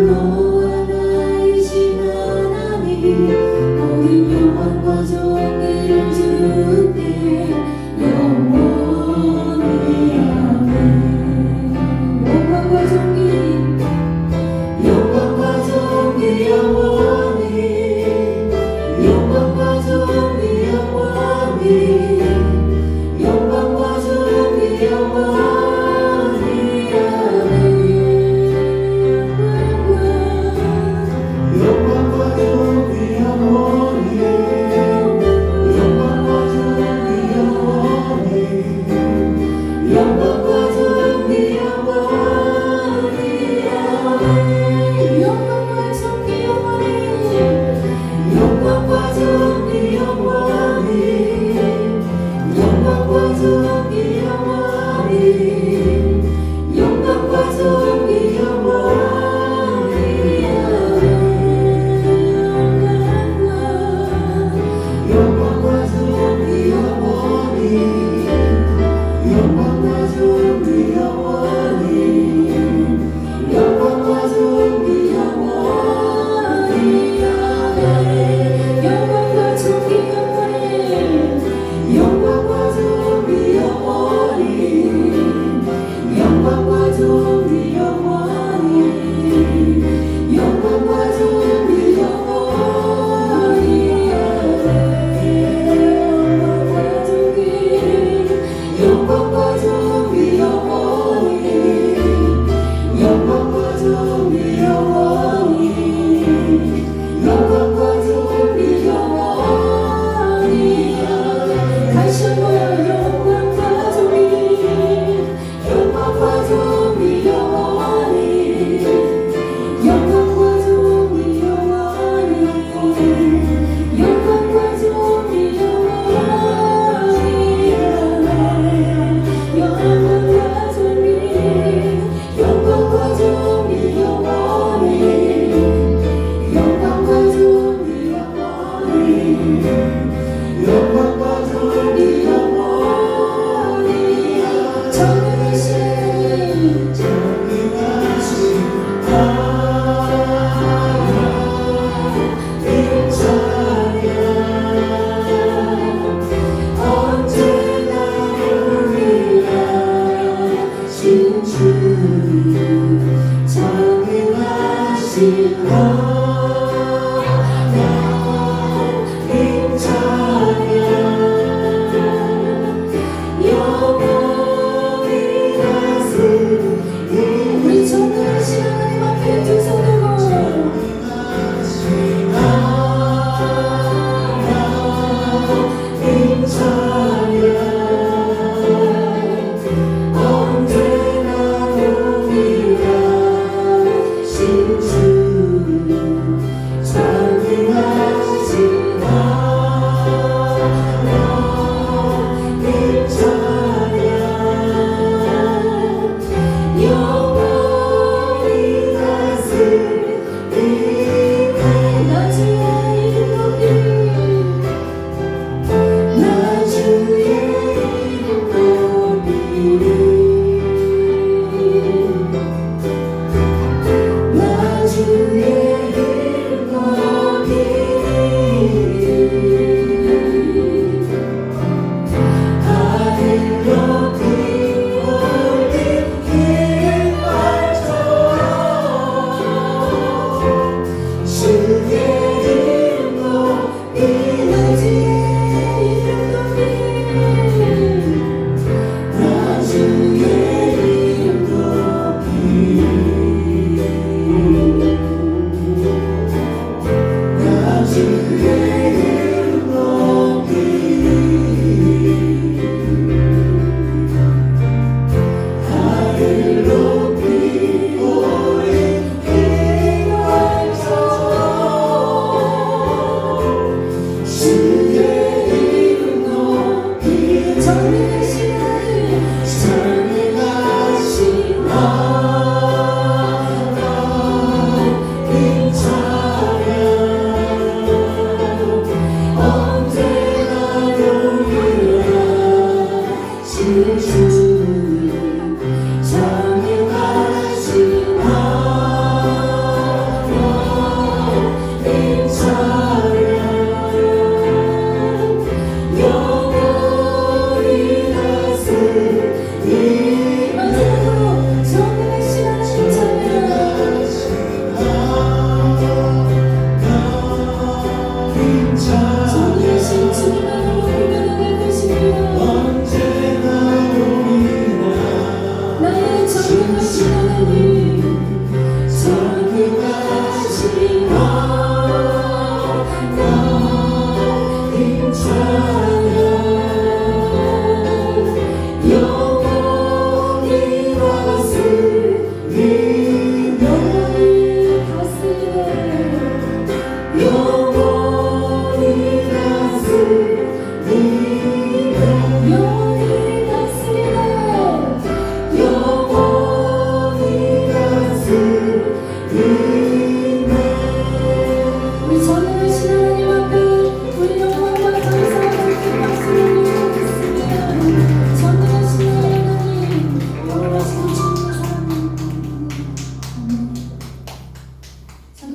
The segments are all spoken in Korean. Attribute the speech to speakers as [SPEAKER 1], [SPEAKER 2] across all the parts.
[SPEAKER 1] 너와 나이신 하나님 모든 영광과 존귀를 주께 영원히 아멘. 영광과 존귀 영광과 존귀 영원히 영광과 존귀 영원히 영광과 존귀 영원히
[SPEAKER 2] 주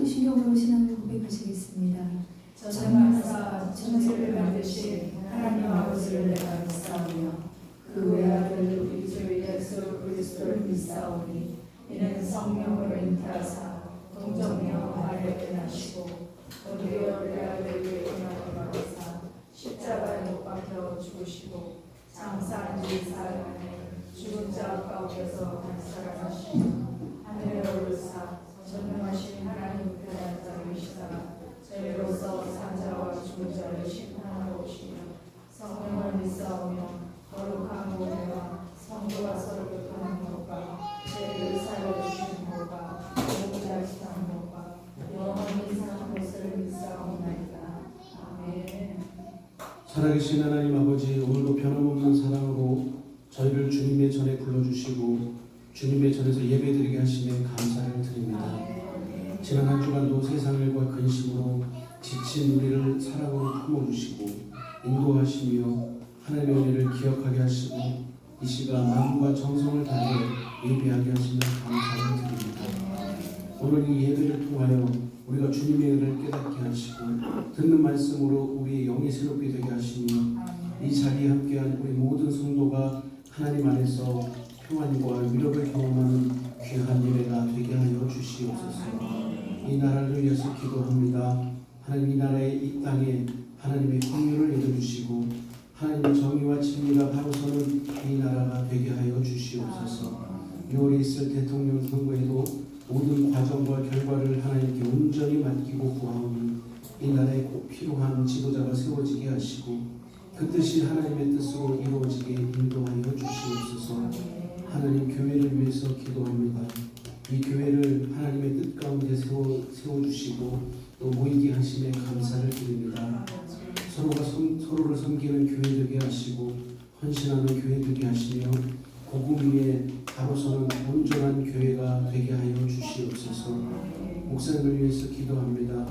[SPEAKER 2] 성신경으로 신앙을 고백하시겠습니다.
[SPEAKER 3] 전능하사 천지를 만드신 하나님 아버지를 내가 믿사오며 그 외아들 우리 주 예수 그리스도를 믿사오니 이는 성령으로 잉태하사 동정녀 아래에 나시고 우리의 아들을 위하여 받으사 십자가에 못 박혀 죽으시고 장사한 지 사흘 만에 죽은 자 가운데서 다시 살아나시고 하늘에 오르사 전능하신 하나님 우편에 앉아 계시다가 저희로서 산자와 죽은 자를 심판하러 오시며 성령을 믿사오며 거룩한 모태와 성도와 서로 교통하는 것과 죄를 사여주시는 것과 보호자시다는 것과 영원히 사는 것을 믿사옵나이다. 아멘.
[SPEAKER 4] 살아계신 하나님 아버지, 오늘도 변함없는 사랑으로 저희를 주님의 전에 불러주시고 주님의 전에서 예배드리게 하시는 감사를 드립니다. 지난 한 주간도 세상을과 근심으로 지친 우리를 사랑으로 품어주시고 인도하시며 하나님의 은혜를 기억하게 하시고 이 시간 마음과 정성을 다해 예배하게 하시는 감사를 드립니다. 오늘 이 예배를 통하여 우리가 주님의 은혜를 깨닫게 하시고 듣는 말씀으로 우리의 영이 새롭게 되게 하시며 이 자리에 함께한 우리 모든 성도가 하나님 안에서 평안과 위로를 경험하는 귀한 예배가 되게 하여 주시옵소서. 이 나라를 위해서 기도합니다. 하나님, 이 나라의 이 땅에 하나님의 긍휼을 내려주시고 하나님의 정의와 진리가 바로 서는 이 나라가 되게 하여 주시옵소서. 6월에 있을 대통령 선거에도 모든 과정과 결과를 하나님께 온전히 맡기고 구하오니 이 나라에 꼭 필요한 지도자가 세워지게 하시고 그 뜻이 하나님의 뜻으로 이루어지게 인도하여 주시옵소서. 하나님, 교회를 위해서 기도합니다. 이 교회를 하나님의 뜻 가운데 세워주시고 또 모이게 하심에 감사를 드립니다. 서로를 섬기는 교회 되게 하시고 헌신하는 교회 되게 하시며 복음 위에 바로 서는 온전한 교회가 되게 하여 주시옵소서. 목사님을 위해서 기도합니다.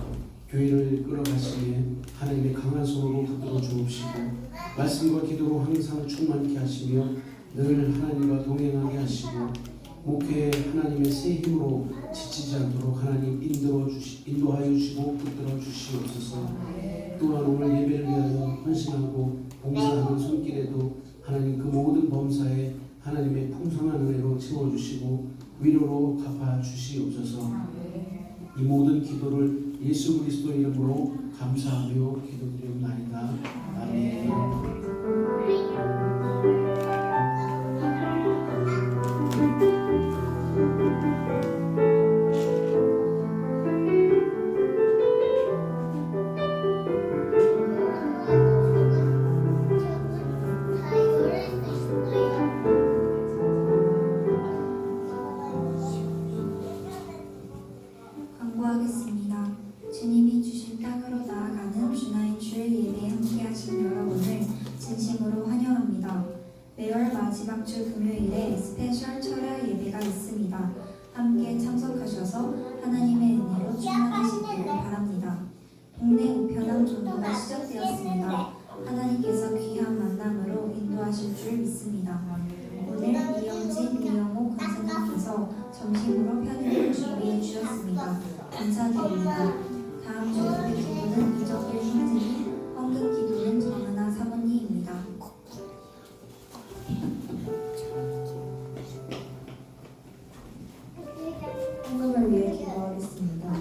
[SPEAKER 4] 교회를 끌어가시기에 하나님의 강한 손으로 붙들어 주옵시고 말씀과 기도로 항상 충만케 하시며 늘 하나님과 동행하게 하시고 목회에 하나님의 새 힘으로 지치지 않도록 하나님 인도하여 주시고 붙들어 주시옵소서. 또한 오늘 예배를 위하여 헌신하고 봉사하는 손길에도 하나님 그 모든 범사에 하나님의 풍성한 은혜로 채워주시고 위로로 갚아 주시옵소서. 이 모든 기도를 예수 그리스도 이름으로 감사하며 기도드리옵나이다. 아멘.
[SPEAKER 2] 광고하겠습니다. 주님이 주신 땅으로 나아가는 주나인 주의 예배에 함께하신 여러분을 진심으로 환영합니다. 매월 마지막 주 금요일에 스페셜 철야 예배가 있습니다. 함께 참석하셔서 하나님의 은혜로 충만하시기를 바랍니다. 동네 우편함 전도가 시작되었습니다. 하나님께서 귀한 만남으로 인도하실 줄 믿습니다. 오늘 이영진, 이영호 권사님께서 점심으로 편의를 준비해 주셨습니다. 감사드립니다. 다음 주 예배 기도는 이정길 형제님, 헌금 기도는 정은아 사모님입니다.
[SPEAKER 5] 헌금을 위해 기도하겠습니다.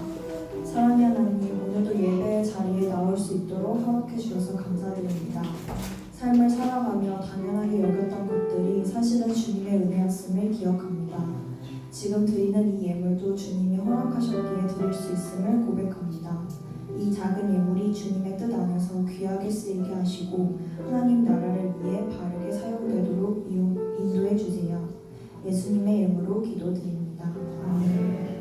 [SPEAKER 5] 사랑의 하나님, 오늘도 예배의 자리에 나올 수 있도록 허락해 주셔서 감사드립니다. 삶을 살아가며 당연하게 여겼던 것들이 사실은 주님의 은혜였음을 기억합니다. 지금 드리는 이 예물도 주님이 허락하셨기에 드릴 수 있음을 고백합니다. 이 작은 예물이 주님의 뜻 안에서 귀하게 쓰이게 하시고 하나님 나라를 위해 바르게 사용되도록 인도해 주세요. 예수님의 이름으로 기도드립니다. 아멘.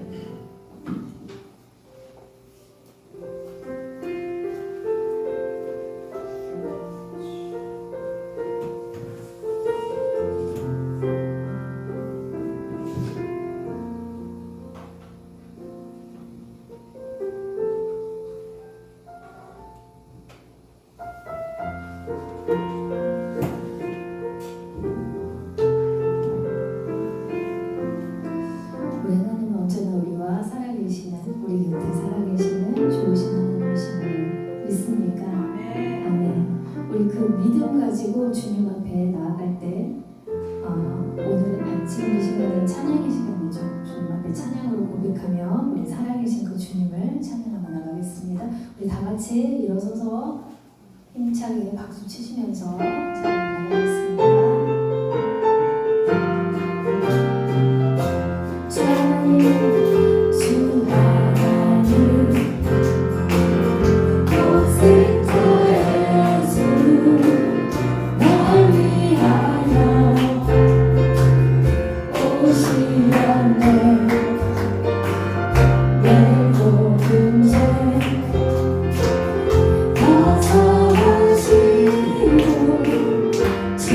[SPEAKER 1] 우리 곁에 살아계시는 좋으신 하나님이심을 믿습니까? 아멘. 우리 그 믿음 가지고 주님 앞에 나아갈 때 오늘 지금 이 시간은 찬양의 시간이죠. 주님 앞에 찬양으로 고백하며 우리 살아계신 그 주님을 찬양하며 나가겠습니다. 우리 다 같이 일어서서 힘차게 박수 치시면서 찬양 나가겠습니다. 주 하나님, 주 하나님, 오실터의 주 날 위하여 오시었네. 내 모든 죄 다 사하시고 주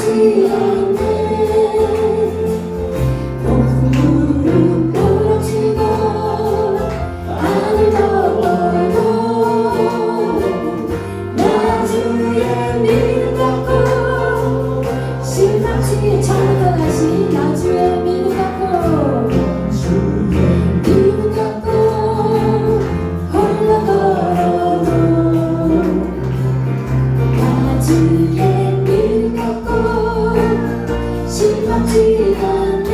[SPEAKER 1] 변하지 않네. 폭풍우는 몰아치고 하늘 덮어도 나 주의 믿음 갖고 심상치 청각하신 나 주의 믿음 갖고 믿음 갖고 홀로 걸어도 나 주의 믿음 갖고 심상치 않네.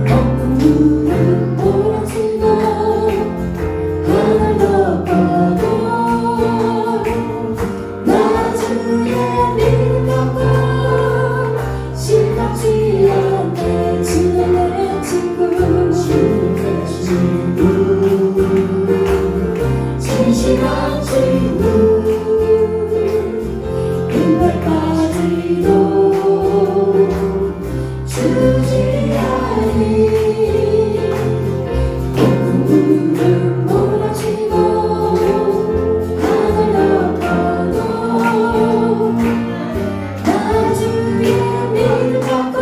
[SPEAKER 1] 폭풍우는 몰아치고 하늘 덮어도 나 주의 믿음 갖고 심상치 않네. 주는 내 친구 진실한 친구 끝날까지도 주지하니. 폭풍우는 몰아치고 하늘 덮어도 나 주의 믿음 갖고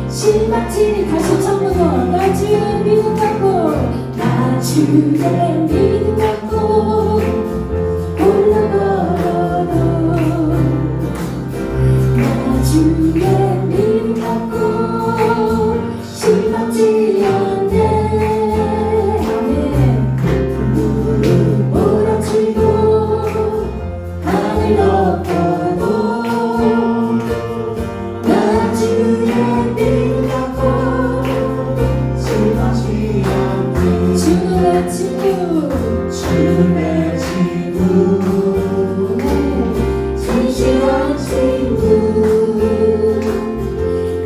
[SPEAKER 1] 심상치 다시 찾는 거. 나 주의 믿음 갖고 나 주의 믿음 갖고 홀로 걸어도 나 주의 믿음 갖고 심상치 않네. 아멘. 폭풍우는 몰아치고 하늘 덮어도 나 주의 믿음 갖고
[SPEAKER 4] 심상치 않네.
[SPEAKER 1] 주는 내 친구
[SPEAKER 4] 주는 내 친구
[SPEAKER 1] 진실한 친구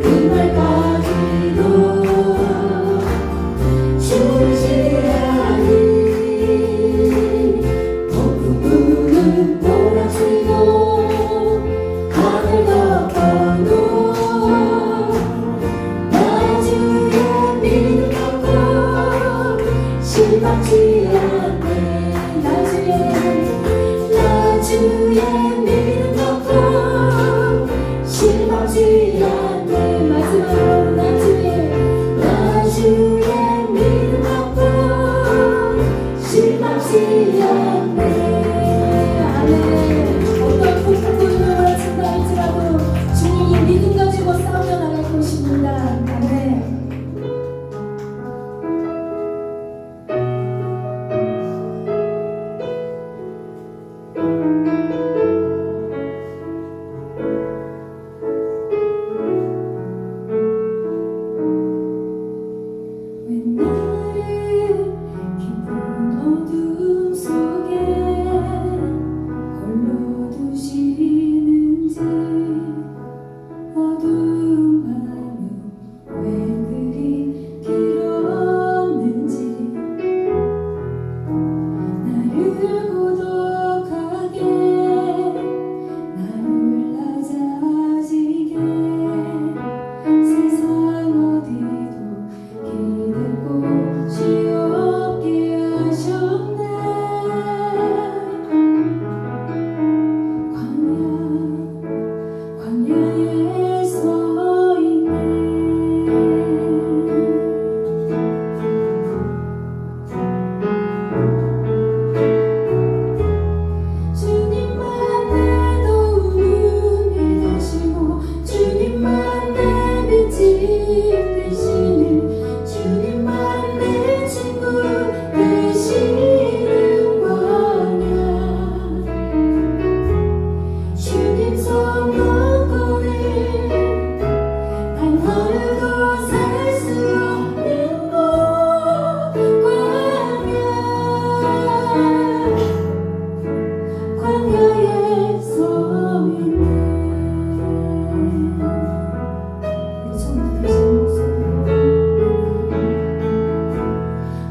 [SPEAKER 1] 그날까지도 주시하니. 폭풍우는 몰아치고 하늘 덮어도 나 주의 믿음 갖고 심상치 않네. 나 주의 믿음 갖고 심상치 않네. 마지막으로 나 주의 믿음 갖고 심상치 않네. 아멘. 어떤 폭풍우를 몰아친다 할지라도 주님 이 믿음 가지고 싸우며 나갈 것입니다. 아멘. 왜 나를 깊은 어둠 속에 홀로 두시는지. 어두운 밤은 왜 그리 길었는지. 나를 고독하게 나를 낮아지게 세상 어디도 기댈 곳이 없게 하셨네. 광야에 서 있네. 주님만 내 도움이 되시고 주님만 내 빛이 되시니. 주님만 내 친구 되시는 거냐. 주님 손 놓고는 단 하루도 살 수 없는 광야에 서 있네. 우리 처음부터 다시 한 목소리로.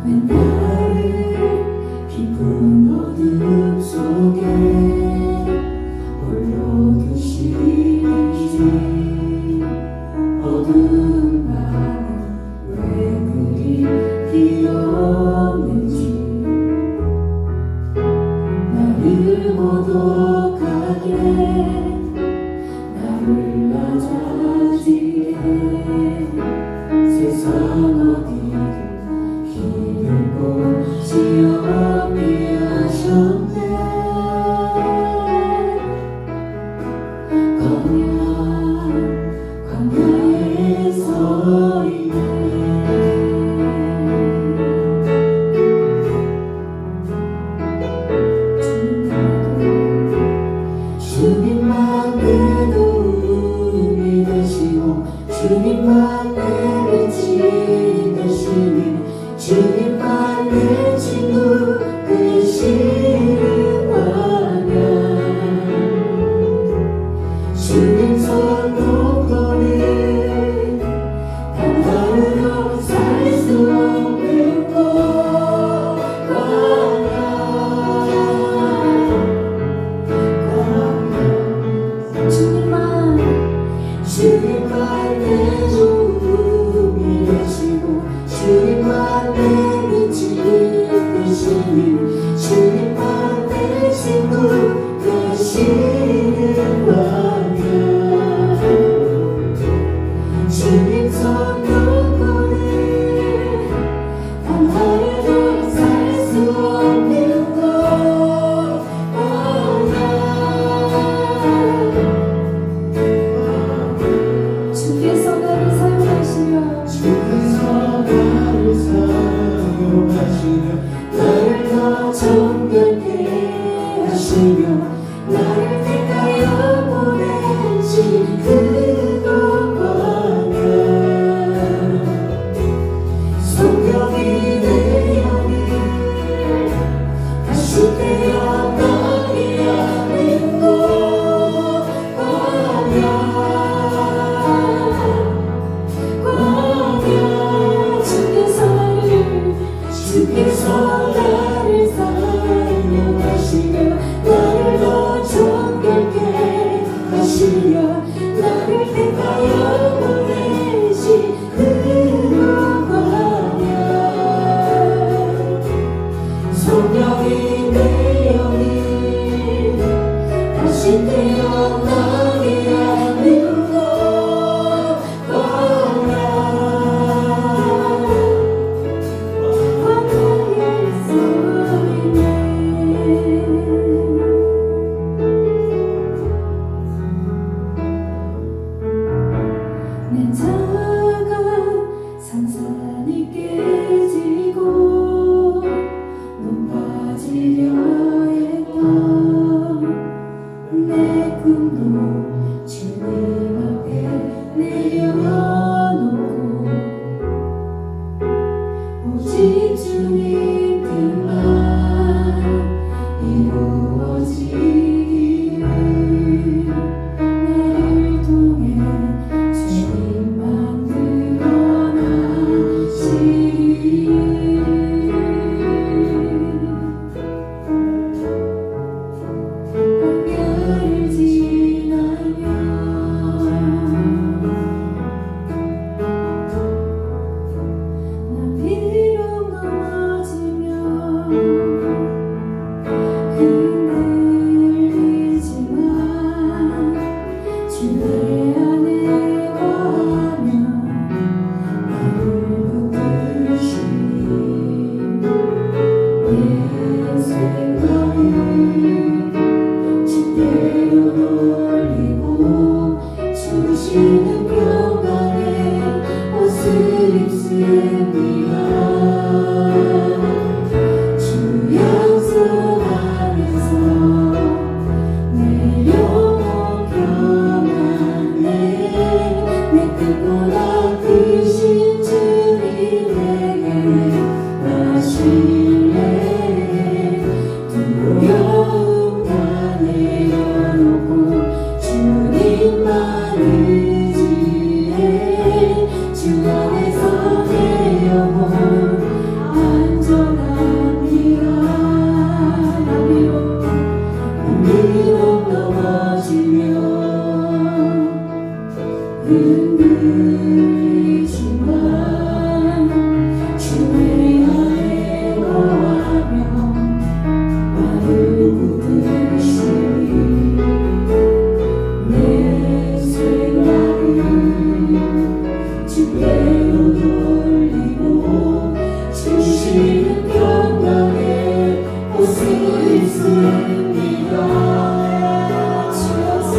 [SPEAKER 1] 왜 나를 깊은 어둠 속에 홀로 두시는지. 어두운 밤은 왜 그리 길었는지. 나를 고독하게 광야에 서 있네. 주님만 내 도움이 되시고 주님만 내 빛이 되시니 주님만 내 친구 되시는 거면 주님 손 놓고는 단 하루도 살 수 없는 주님만 내 도움이 되시고 주님만 내 빛이 되시니 주님만 내 친구 되시는 거면 주님 손 놓고는 단 하루도 살 수 없는 주께서 나를 사용하시며 나를 더 정결케 하시며 나를 택하여 보내신 그것과는 성령이 내 영을 다시 태어나게 하는 주께서 나를 사용하시며 나를 더 정결케 하시며 나를 택하여 보내신 그것과면 성령이 내 영을 다시 태어나게 하는 내 자가 산산이 깨지고 높아지려 했던 내 꿈도 주님 앞에 내려놓고 오직 주님 뜻만 이루어지기를 나를 통해 주님만 드러나시기를 광야를 지나면 나 비록 넘어지면 흔들리지만 주의 안에 거하며 나를 붙드신 내 생각을 주께로 돌리고 주시는 평강의 옷을 입습니다. 주 약속 안에서 내 영혼 평안해 내 뜻보다 크신 주님에게 나실래 두려움 다 내려놓고 주님만 의지해 주 안에서 내 영혼 안전합니다. 나 비록 넘어지면 흔들리지만 주의 안에 거하며 나를 붙드신 내 생각을 주께로 돌리고 주시는 평강의 옷을 입습니다. 주 약속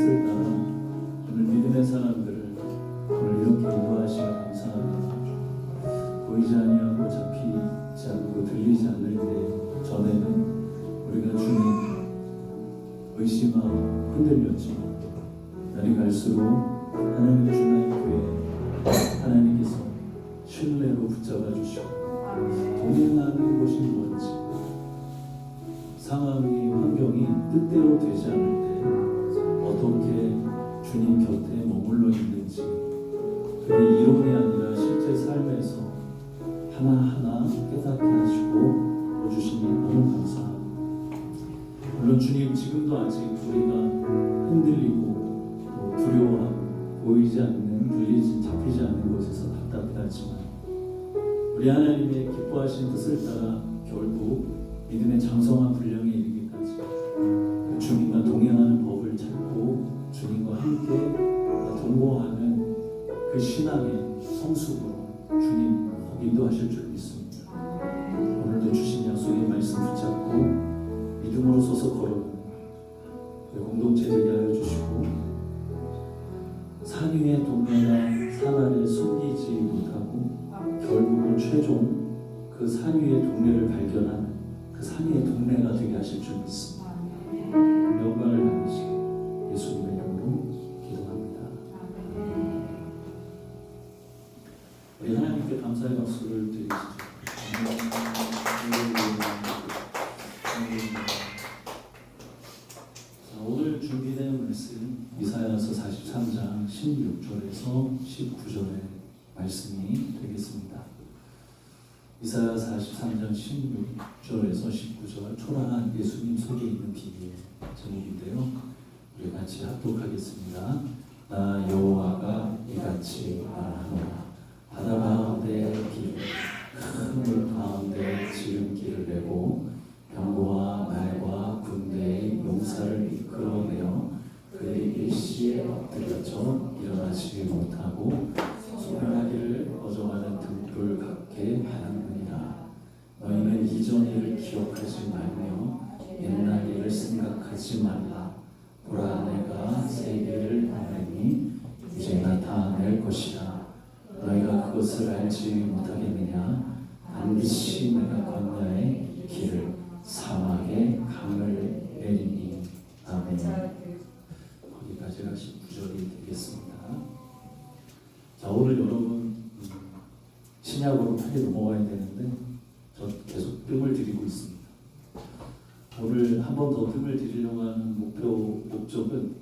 [SPEAKER 6] 뜻을 따라 오늘 믿음의 사람들을 오늘 이렇게 인도하시며 감사합니다. 보이지 아니하고 잡히지 않고 들리지 않을 때 전에는 우리가 주님 의심하고 흔들렸지만 날이 갈수록 하나님의 주나의 교회 하나님께서 신뢰로 붙잡아 주시고 동행하는 곳이 뭔지 상황이 환경이 뜻대로 되지 않을 때 어떻게 주님 곁에 머물러 있는지 그게 이론이 아니라 실제 삶에서 하나하나 깨닫게 하시고 보여주시니 너무 감사합니다. 물론 주님 지금도 아직 우리가 흔들리고 또 두려워하고 보이지 않는 들리지 잡히지 않는 곳에서 답답하지만 우리 하나님의 기뻐하신 뜻을 따라 결국 믿음의 장성한 분량에 이르기까지 그 주님과 동행하는 법을 찾고 주님과 함께 동거하는 그 신앙의 성숙으로 주님 인도하실 줄 믿습니다. 오늘도 주신 약속의 말씀 붙잡고 믿음으로 서서 걸어가는 공동체 되게 하여 주시고 산 위의 동네나 산 아래 숨기지 못하고 결국은 최종 그 산 위의 동네를 발견하는 그 산 위의 동네가 되게 하실 줄 믿습니다. 영광을 받으시고 예수님의 이름으로 기도합니다. 우리 하나님께 감사의 박수를 드리시죠. 오늘 준비된 말씀 이사야서 43장 16절에서 19절의 말씀이 되겠습니다. 이사야 43장 16절에서 19절 초라한 예수님 속에 있는 비밀 제목인데요. 우리 같이 합독하겠습니다. 나 여호와가 이같이 말하노라. 바다 가운데 길을 큰 물 가운데 지름길을 내고 병거와 말과 군대의 용사를 이끌어내어 그들이 일시에 엎드려져 일어나지 못하고 소멸하기를 꺼져가는 등불 같게 하느니라. 너희는 이전 일을 기억하지 말며 옛날 일을 생각하지 말라. 보라 내가 새 일을 하나니 이제 나타낼 것이라. 너희가 그것을 알지 못하겠느냐. 반드시 내가 광야의 길을 사막에 강을 내리니. 아멘. 거기까지가 19절이 되겠습니다. 자, 오늘 여러분 신약으로 빨리 넘어가야 되는데 저 계속 뜸을 들이고 있습니다. 오늘 한 번 더 뜸을 들이려고 하는 목적은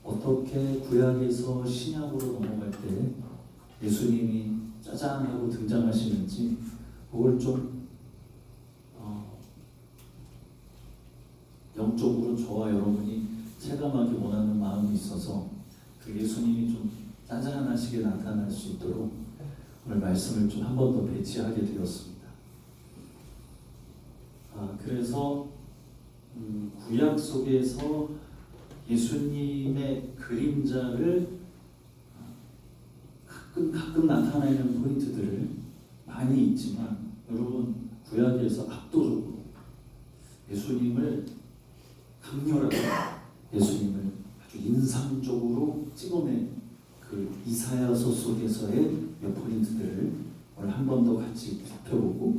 [SPEAKER 6] 어떻게 구약에서 신약으로 넘어갈 때 예수님이 짜잔 하고 등장하시는지 그걸 좀 영적으로 저와 여러분이 체감하기 원하는 마음이 있어서 그 예수님이 좀 짜잔하시게 나타날 수 있도록 오늘 말씀을 좀 한 번 더 배치하게 되었습니다. 그래서 구약 속에서 예수님의 그림자를 가끔 나타내는 포인트들을 많이 있지만 여러분 구약에서 압도적으로 예수님을 강렬하게 예수님을 아주 인상적으로 찍어낸 그 이사야서 속에서의 몇 포인트들을 오늘 한 번 더 같이 살펴보고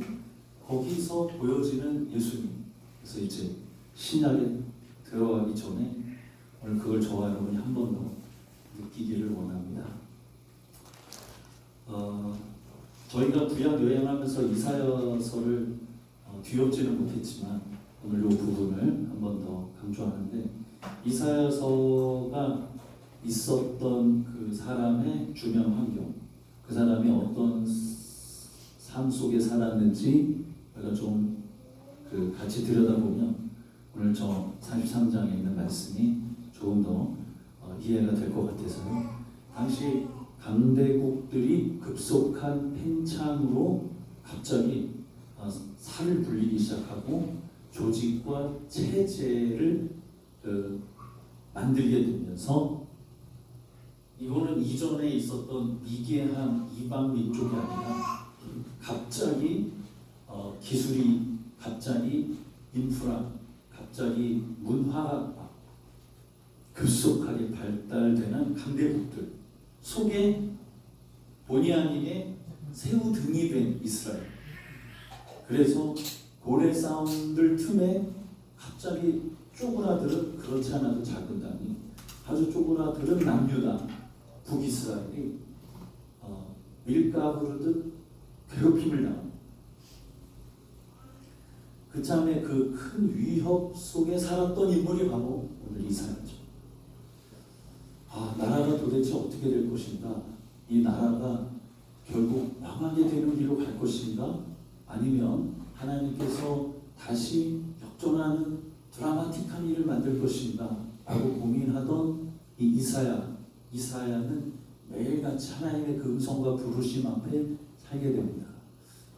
[SPEAKER 6] 거기서 보여지는 예수님, 그래서 이제 신약에 들어가기 전에 오늘 그걸 저와 여러분이 한 번 더 느끼기를 원합니다. 저희가 구약 여행하면서 이사야서를 뒤엎지는 못했지만 오늘 이 부분을 한 번 더 강조하는데 이사야서가 있었던 그 사람의 주변 환경, 그 사람이 어떤 삶 속에 살았는지 우리가 좀 같이 들여다보면 오늘 저 43장에 있는 말씀이 조금 더 이해가 될 것 같아서요. 당시 강대국들이 급속한 팽창으로 갑자기 살을 불리기 시작하고 조직과 체제를 만들게 되면서 이거는 이전에 있었던 미개한 이방 민족이 아니라 갑자기 기술이, 갑자기 인프라, 갑자기 문화가 급속하게 발달되는 강대국들 속에 본의 아니게 새우 등이 된 이스라엘. 그래서 고래 싸움들 틈에 갑자기 쪼그라들은, 그렇지 않아도 작은 땅이 아주 쪼그라들은 남유다 북이스라엘이 밀가부르듯 괴롭힘을 당합니다. 그 참에 그 큰 위협 속에 살았던 인물이 바로 오늘 이사야죠. 나라가 도대체 어떻게 될 것인가? 이 나라가 결국 망하게 되는 길로 갈 것인가? 아니면 하나님께서 다시 역전하는 드라마틱한 일을 만들 것인가? 라고 고민하던 이 이사야는 매일같이 하나님의 그 음성과 부르심 앞에 살게 됩니다.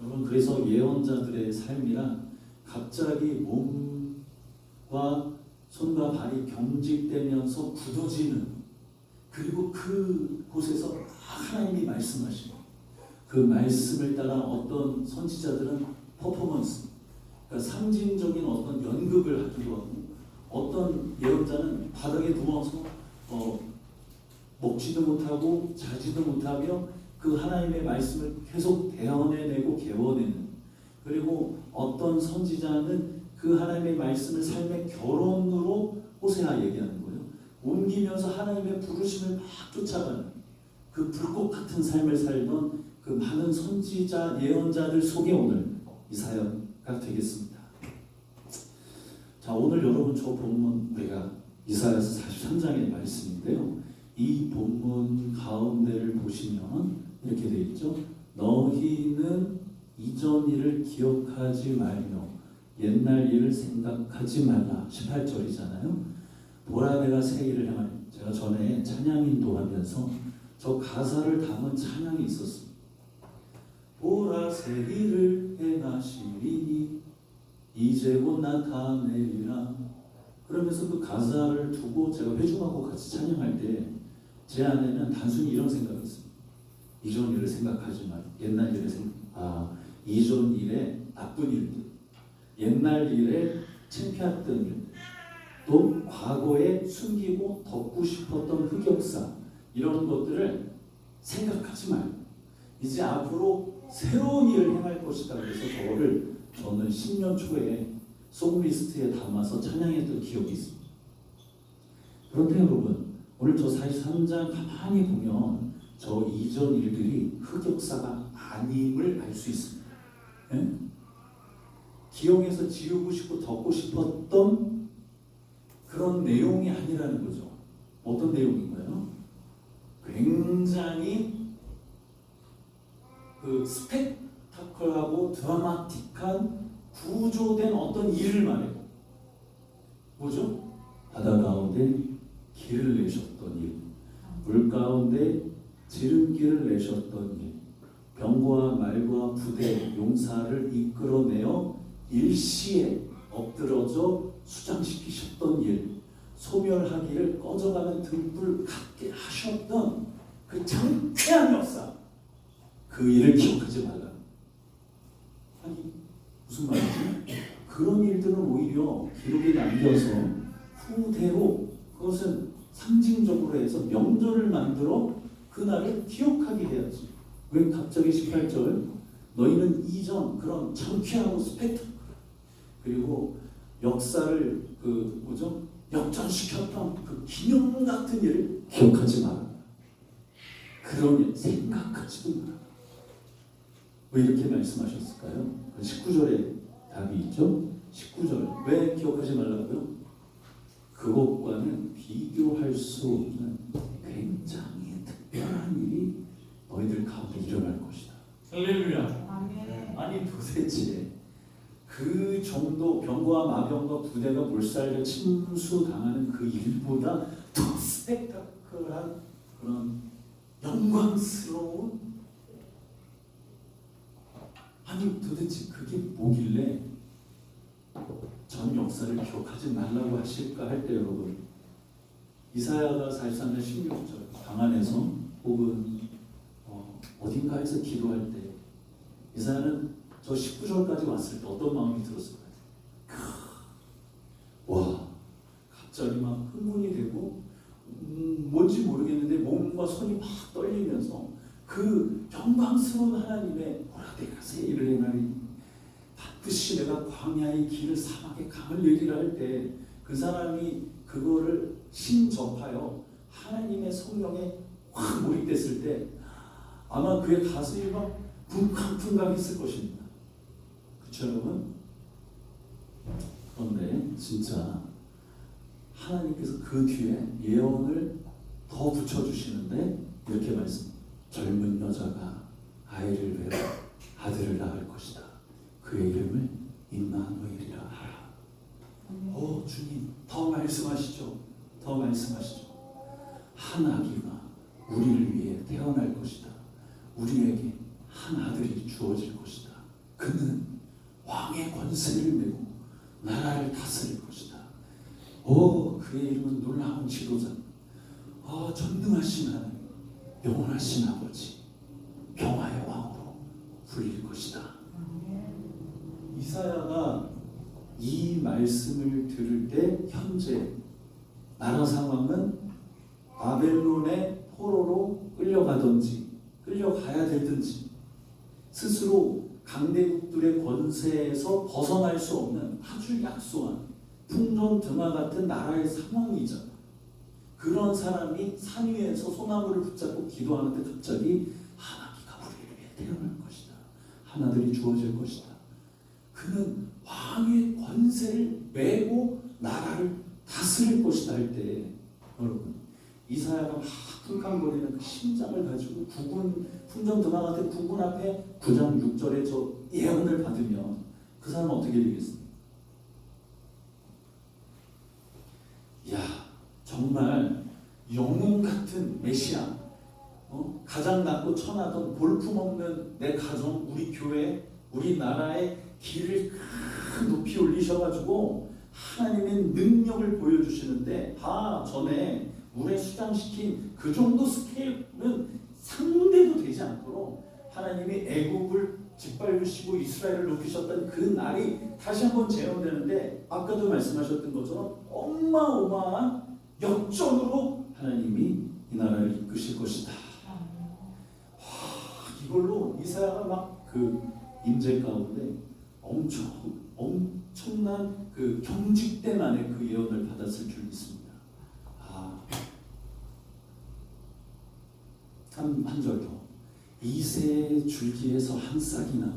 [SPEAKER 6] 여러분, 그래서 예언자들의 삶이란 갑자기 몸과 손과 발이 경직되면서 굳어지는, 그리고 그곳에서 하나님이 말씀하시고 그 말씀을 따라 어떤 선지자들은 퍼포먼스, 그러니까 상징적인 어떤 연극을 하기도 하고, 어떤 예언자는 바닥에 누워서 먹지도 못하고 자지도 못하며 그 하나님의 말씀을 계속 대언해내고 개원해내는, 그리고 어떤 선지자는 그 하나님의 말씀을 삶의 결론으로 호세아 얘기하는 거예요. 옮기면서 하나님의 부르심을 막 쫓아가는 그 불꽃 같은 삶을 살던 그 많은 선지자 예언자들 속에 오늘 이사야가 되겠습니다. 자, 오늘 여러분 저 본문 우리가 이사야서 43장의 말씀인데요. 이 본문 가운데를 보시면 이렇게 되어 있죠. 너희는 이전 일을 기억하지 말며 옛날 일을 생각하지 말라. 18절이잖아요. 보라 내가 새 일을 행하리. 제가 전에 찬양 인도하면서 저 가사를 담은 찬양이 있었습니다. 보라 새 일을 행하시리니 이제 곧 나타내리라. 그러면서 그 가사를 두고 제가 회중하고 같이 찬양할 때 제 안에는 단순히 이런 생각이 있습니다. 이전 일을 생각하지 말, 옛날 일을 이전 일에 나쁜 일들, 옛날 일에 창피했던 일, 또 과거에 숨기고 덮고 싶었던 흑역사, 이런 것들을 생각하지 말고 이제 앞으로 새로운 일을 행할 것이다. 그래서 저는 10년 초에 송리스트에 담아서 찬양했던 기억이 있습니다. 그런데 여러분, 오늘 저 43장 가만히 보면 저 이전 일들이 흑역사가 아님을 알 수 있습니다. 네? 기억에서 지우고 싶고 덮고 싶었던 그런 내용이 아니라는 거죠. 어떤 내용인가요? 굉장히 그 스펙타클하고 드라마틱한 구조된 어떤 일을 말해요. 뭐죠? 바다 가운데 길을 내셨던 일, 물 가운데 지름길을 내셨던 일, 병과 말과 부대, 용사를 이끌어내어 일시에 엎드러져 수장시키셨던 일, 소멸하기를 꺼져가는 등불 같게 하셨던 그 창피한 역사, 그 일을 기억하지 말라. 아니 무슨 말이지? 그런 일들은 오히려 기록에 남겨서 후대로 그것은 상징적으로 해서 명절을 만들어 그날을 기억하게 해야지. 왜 갑자기 18절 너희는 이전 그런 창피하고 스펙타클 그리고 역사를 역전시켰던 그 기념 같은 일을 기억하지 마라. 그런 일 생각하지도 마라. 왜 이렇게 말씀하셨을까요? 19절에 답이 있죠. 19절 왜 기억하지 말라고요? 그것과는 비교할 수 없는 굉장히 특별한 일이 너희들 가운데 일어날 것이다. 할렐루야. 아니 도대체 그 정도 병과 마병과 부대가 몰살려 침수당하는 그 일보다 더 스펙타클한 그런 영광스러운, 아니 도대체 그게 뭐길래 전 역사를 기억하지 말라고 하실까 할 때 여러분, 이사야가 43장 16절 방 안에서 혹은 어딘가에서 기도할 때 이사야는 저 19절까지 왔을 때 어떤 마음이 들었을 것 같아요? 와, 갑자기 막 흥분이 되고 막 손이 막 떨리면서 그 영광스러운 하나님의 오라데가 세일을 행하리 반드시 내가 광야의 길을 사막의 강을 얘기를 할 때 그 사람이 그거를 신접하여 하나님의 성령에 확 몰입됐을 때 아마 그의 가슴이 막 쿵쾅쿵쾅 했을 것입니다. 그쵸 여러분? 그런데 진짜 하나님께서 그 뒤에 예언을 더 붙여주시는데 이렇게 말씀 젊은 여자가 아이를 베어 아들을 낳을 것이다. 그의 이름을 임마누엘이라 하라. 오 주님 더 말씀하시죠. 더 말씀하시죠. 한 아기가 우리를 위해 태어날 것이다. 우리에게 한 아들이 주어질 것이다. 그는 왕의 권세를 메고 나라를 다스릴 것이다. 오 그의 이름은 놀라운 지도자, 전능하신 하나님, 영원하신 아버지, 평화의 왕으로 불릴 것이다. 이사야가 이 말씀을 들을 때 현재 나라 상황은 바벨론의 포로로 끌려가든지 끌려가야 되든지 스스로 강대국들의 권세에서 벗어날 수 없는 아주 약소한 풍전 등화 같은 나라의 상황이자 그런 사람이 산 위에서 소나무를 붙잡고 기도하는데 갑자기 한 아기가 우리를 위해 태어날 것이다. 한 아들이 주어질 것이다. 그는 왕의 권세를 메고 나라를 다스릴 것이다 할 때 여러분 이사야가 막 쿵쾅거리는 그 심장을 가지고 국군 풍전 등화 같은 국군 앞에 9장 6절에 저 예언을 받으면 그 사람은 어떻게 되겠습니까? 야 정말 영웅 같은 메시아, 가장 낮고 천하던 볼품없는 내 가정, 우리 교회, 우리 나라의 길을 높이 올리셔가지고 하나님의 능력을 보여주시는데 전에 물에 수장시킨 그 정도 스케일은 상대도 되지 않도록 하나님이 애국을 짓밟으시고 이스라엘을 높이셨던 그 날이 다시 한번 재현되는데 아까도 말씀하셨던 것처럼 어마어마한 역전으로 하나님이 이 나라를 이끄실 것이다. 이걸로 이사야가 막 그 임재 가운데 엄청난 그 경직된 안에 그 예언을 받았을 줄 믿습니다. 한 절 더. 이새의 줄기에서 한 싹이 나며.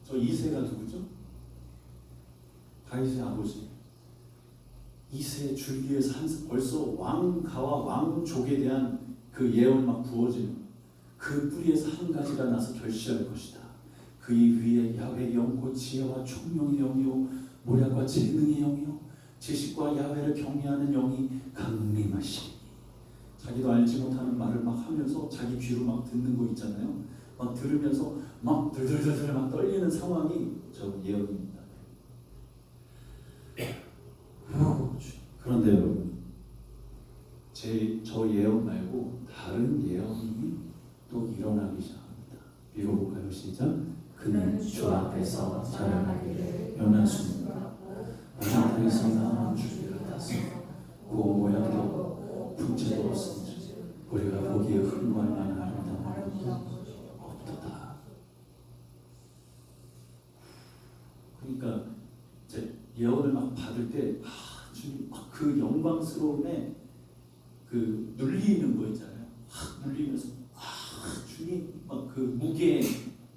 [SPEAKER 6] 저 이새가 누구죠? 다윗의 아버지. 이새의 줄기에서 한 싹. 벌써 왕가와 왕족에 대한 그 예언 막 부어지는 그 뿌리에서 한 가지가 나서 결실할 것이다. 그의 위에 야훼의 영 곧 지혜와 총명의 영이요 모략과 재능의 영이요 지식과 야훼를 경외하는 영이 강림하시니. 자기도 알지 못하는 말을 막 하면서 자기 귀로 막 듣는 거 있잖아요. 막 들으면서 막 들들들들 막 떨리는 상황이 저 예언입니다. 그런데 여러분, 저 예언 말고 다른 예언이 또 일어나기 시작합니다. 읽어볼까요? 시작. 그는 주 앞에서 자라나기를 연하수입니다. 나무에서 나온 줄기를 따서 그 모양도 품체도 없으니 우리가 보기에 흠할 만한 아름다운 것도 없도다. 그러니까 이제 예언을 막 받을 때 주님 막 그 영광스러움에 그 눌리는 거 있잖아요. 눌리면서 주님 막 그 무게,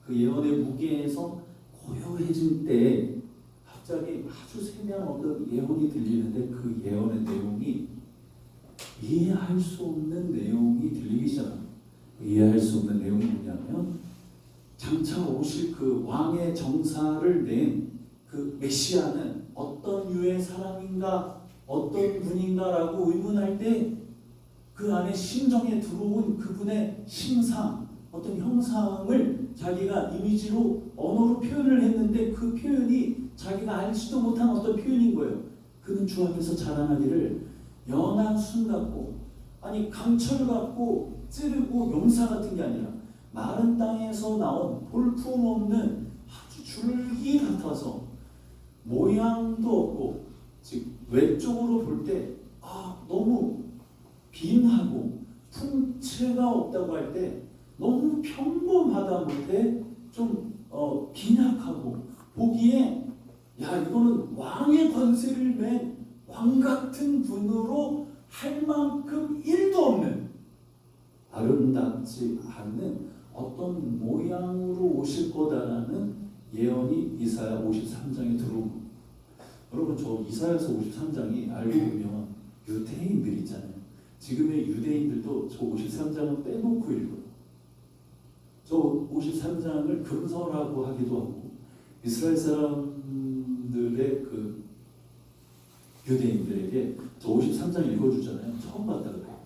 [SPEAKER 6] 그 예언의 무게에서 고요해질 때 갑자기 아주 세밀한 어떤 예언이 들리는데 그 예언의 내용이 이해할 수 없는 내용이 들리기 시작합니다. 이해할 수 없는 내용이 뭐냐면 장차 오실 그 왕의 정사를 낸 그 메시아는 어떤 유의 사람인가 어떤 분인가라고 의문할 때 그 안에 심정에 들어온 그분의 심상 어떤 형상을 자기가 이미지로 언어로 표현을 했는데 그 표현이 자기가 알지도 못한 어떤 표현인 거예요. 그는 주 앞에서 자라나기를 연한 순 같고 아니 강철 같고 찌르고 용사 같은 게 아니라 마른 땅에서 나온 볼품없는 아주 줄기 같아서 모양도 없고 즉 외적으로 볼 때 너무 빈하고 풍채가 없다고 할 때 너무 평범하다 못해 좀 빈약하고 보기에 야 이거는 왕의 권세를 맨 왕 같은 분으로 할 만큼 1도 없는 아름답지 않는 어떤 모양으로 오실 거다라는 예언이 이사야 53장에 들어옵니다. 여러분 저 이사야서 53장이 알고 보면 유대인들 있잖아요. 지금의 유대인들도 저 53장은 빼놓고 읽어요. 저 53장을 금서라고 하기도 하고 이스라엘 사람들의 그 유대인들에게 저 53장 읽어주잖아요. 처음 봤다 그래요.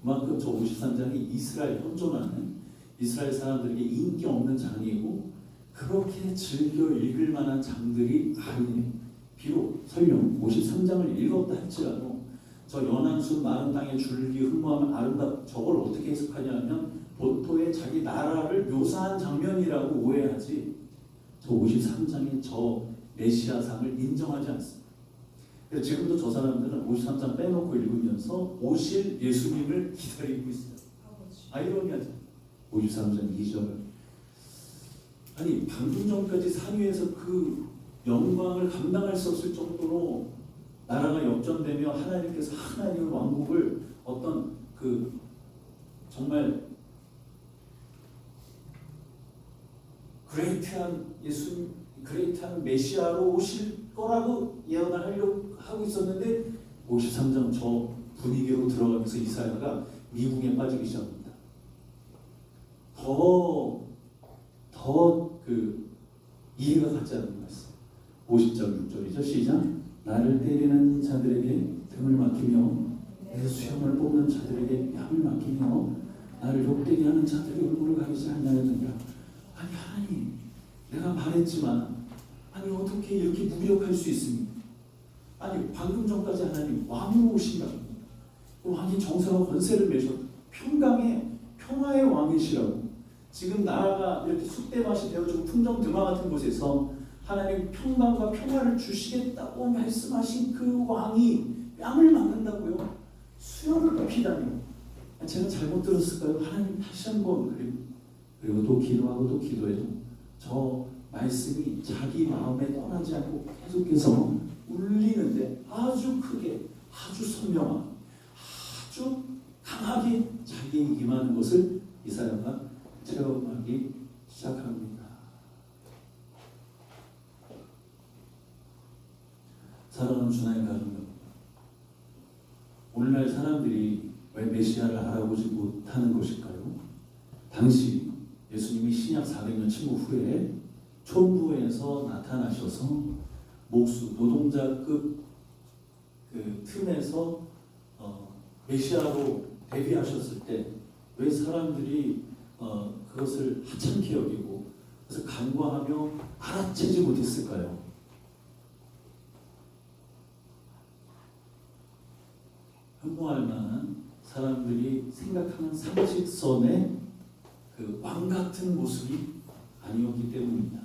[SPEAKER 6] 그만큼 저 53장이 이스라엘 현존하는 이스라엘 사람들에게 인기 없는 장이고 그렇게 즐겨 읽을 만한 장들이 아니에요. 비록 설령 53장을 읽었다 할지라도 저 연한 숲 마른 땅에 줄기 흠모하면 아름답 저걸 어떻게 해석하냐면 본토의 자기 나라를 묘사한 장면이라고 오해하지 저 53장의 저 메시아상을 인정하지 않습니다. 그래서 지금도 저 사람들은 53장 빼놓고 읽으면서 오실 예수님을 기다리고 있어요. 아이러니하죠. 53장 2절 아니 방금 전까지 산 위에서 그 영광을 감당할 수 없을 정도로 나라가 역전되며 하나님께서 하나님의 왕국을 어떤 그 정말 그레이트한 예수님, 그레이트한 메시아로 오실 거라고 예언을 하려고 하고 있었는데 53장 저 분위기로 들어가면서 이사야가 미궁에 빠지기 시작합니다. 더 그 이해가 가지 않는 말씀. 50장 6절이죠. 시작. 나를 때리는 자들에게 등을 맡기며 내 수염을 뽑는 자들에게 뺨을 맡기며 나를 욕되게 하는 자들의 얼굴을 가리지 않냐느니라. 아니 하나님 내가 말했지만 아니 어떻게 이렇게 무력할 수 있습니까? 아니 방금 전까지 하나님 왕으로 오신다고 왕이 정사와 권세를 매셔 평강의 평화의 왕이시라고 지금 나라가 이렇게 쑥대밭이 되어지고 풍정드마 같은 곳에서 하나님 평강과 평화를 주시겠다고 말씀하신 그 왕이 뺨을 맞는다고요? 수염을 뽑히다니 제가 잘못 들었을까요? 하나님 다시 한번 그리고 또 기도하고 또 기도해도 저 말씀이 자기 마음에 떠나지 않고 계속해서 울리는데 아주 크게 아주 선명하게 아주 강하게 자기에게 임하는 것을 이사야가 체험하기 시작합니다. 사랑하는 주나의 가족 여러분, 오늘날 사람들이 왜 메시아를 알아보지 못하는 것일까요? 당시 예수님이 신약 400년 침묵 후에 촌부에서 나타나셔서 목수 노동자급 그 틈에서 메시아로 데뷔하셨을 때 왜 사람들이 그것을 하찮게 여기고 그래서 간과하며 알아채지 못했을까요? 흠모할 만한 사람들이 생각하는 상식선의 그 왕 같은 모습이 아니었기 때문입니다.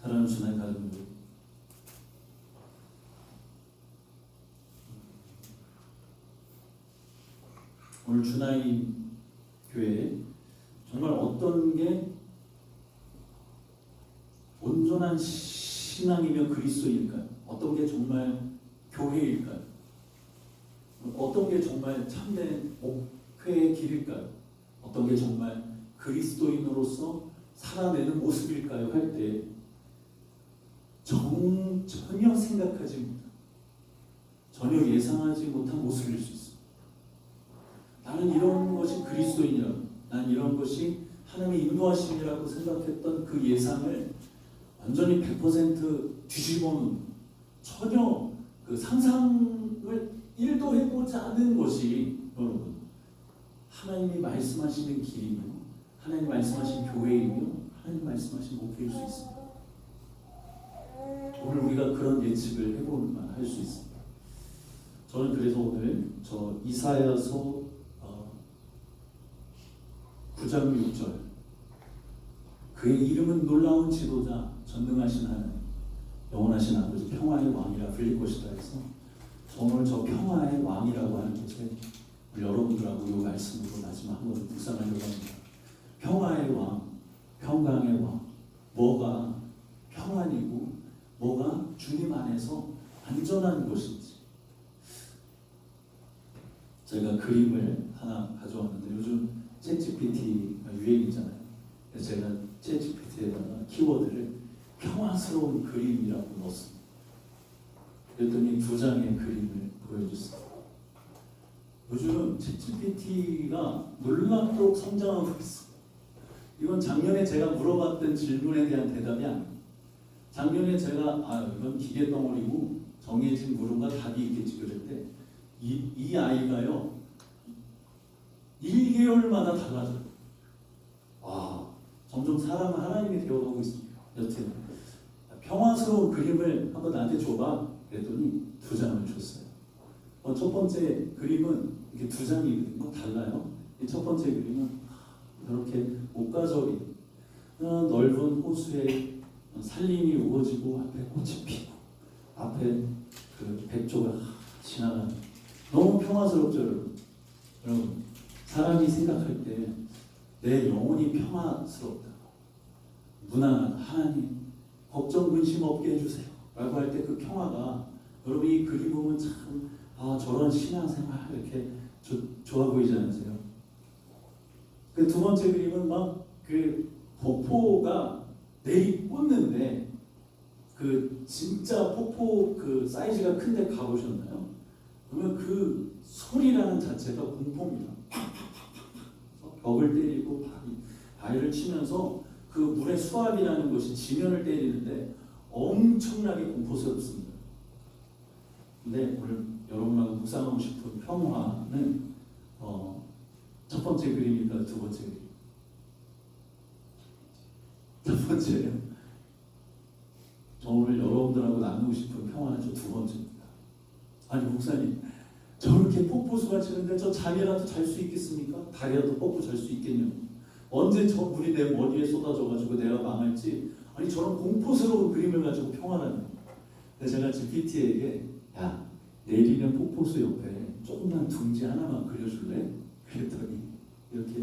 [SPEAKER 6] 사랑하는 주나의 가족들, 오늘 주나의 교회에 정말 어떤 게 온전한 신앙이며 그리스도일까요? 어떤 게 정말 교회일까요? 어떤 게 정말 참된 목회의 길일까요? 어떤 게 정말 그리스도인으로서 살아내는 모습일까요? 할 때 전혀 생각하지 못한, 전혀 예상하지 못한 모습일 수 있습니다. 나는 이런 것이 그리스도인이라고, 나는 이런 것이 하나님의 인도하심이라고 생각했던 그 예상을 완전히 100% 뒤집어놓은, 전혀 그 상상을 1도 해보지 않은 것이 여러분 하나님이 말씀하시는 길이며 하나님 말씀하신 교회이며 하나님 말씀하신 목회일 수 있습니다. 오늘 우리가 그런 예측을 해보면 할 수 있습니다. 저는 그래서 오늘 저 이사야서 9장 6절 그의 이름은 놀라운 지도자 전능하신 하나님 영원하신 아버지 평화의 왕이라 불릴 것이다 해서 오늘 저 평화의 왕이라고 하는 것에 우리 여러분들하고 이 말씀으로 마지막 한 번 묵상하려고 합니다. 평화의 왕, 평강의 왕, 뭐가 평안이고 뭐가 주님 안에서 안전한 것인지. 제가 그림을 하나 가져왔는데 요즘 챗GPT가 유행이잖아요. 그래서 제가 챗GPT에다가 키워드를 평화스러운 그림이라고 넣었습니다. 그랬더니 2장의 그림을 보여줬어요. 요즘 챗GPT가 놀랍도록 성장하고 있습니다. 이건 작년에 제가 물어봤던 질문에 대한 대답이 아니에요. 작년에 제가 이건 기계 덩어리고 정해진 물음과 답이 있겠지 그랬는데 이 아이가요 1개월마다 달라져요. 와, 점점 사람은 하나님이 되어가고 있습니다. 여튼 평화스러운 그림을 한번 나한테 줘봐 그랬더니 2장을 줬어요. 첫 번째 그림은 이렇게 2장이거든요. 달라요. 이 첫 번째 그림은 이렇게 목가절이 넓은 호수에 산림이 우거지고 앞에 꽃이 피고 앞에 그 백조가 지나가는 너무 평화스럽죠 여러분. 여러분 사람이 생각할 때 내 영혼이 평화스럽다. 무난한 하나님 걱정 근심 없게 해주세요 라고 할 때 그 평화가 여러분 이 그림 보면 참 저런 신앙생활 이렇게 좋아 보이지 않으세요? 그 2번째 그림은 막 그 폭포가 내리꽂는데 그 진짜 폭포 그 사이즈가 큰데 가보셨나요? 그러면 그 소리라는 자체가 공포입니다. 벽을 때리고 바위를 치면서 그 물의 수압이라는 것이 지면을 때리는데 엄청나게 공포스럽습니다. 근데 오늘 여러분하고 묵상하고 싶은 평화는 첫 번째 그림입니다. 2번째 그림. 첫 번째는 저 오늘 여러분들하고 나누고 싶은 평화는 저 2번째입니다. 아니 목사님 저렇게 폭포수가 치는데 저 잠이라도 잘 수 있겠습니까? 다리라도 뻗고 잘 수 있겠냐고. 언제 저 물이 내 머리에 쏟아져가지고 내가 망할지. 아니 저런 공포스러운 그림을 가지고 평화라는. 그래서 제가 GPT에게 야 내리는 폭포수 옆에 조금만 둥지 하나만 그려줄래? 그랬더니 이렇게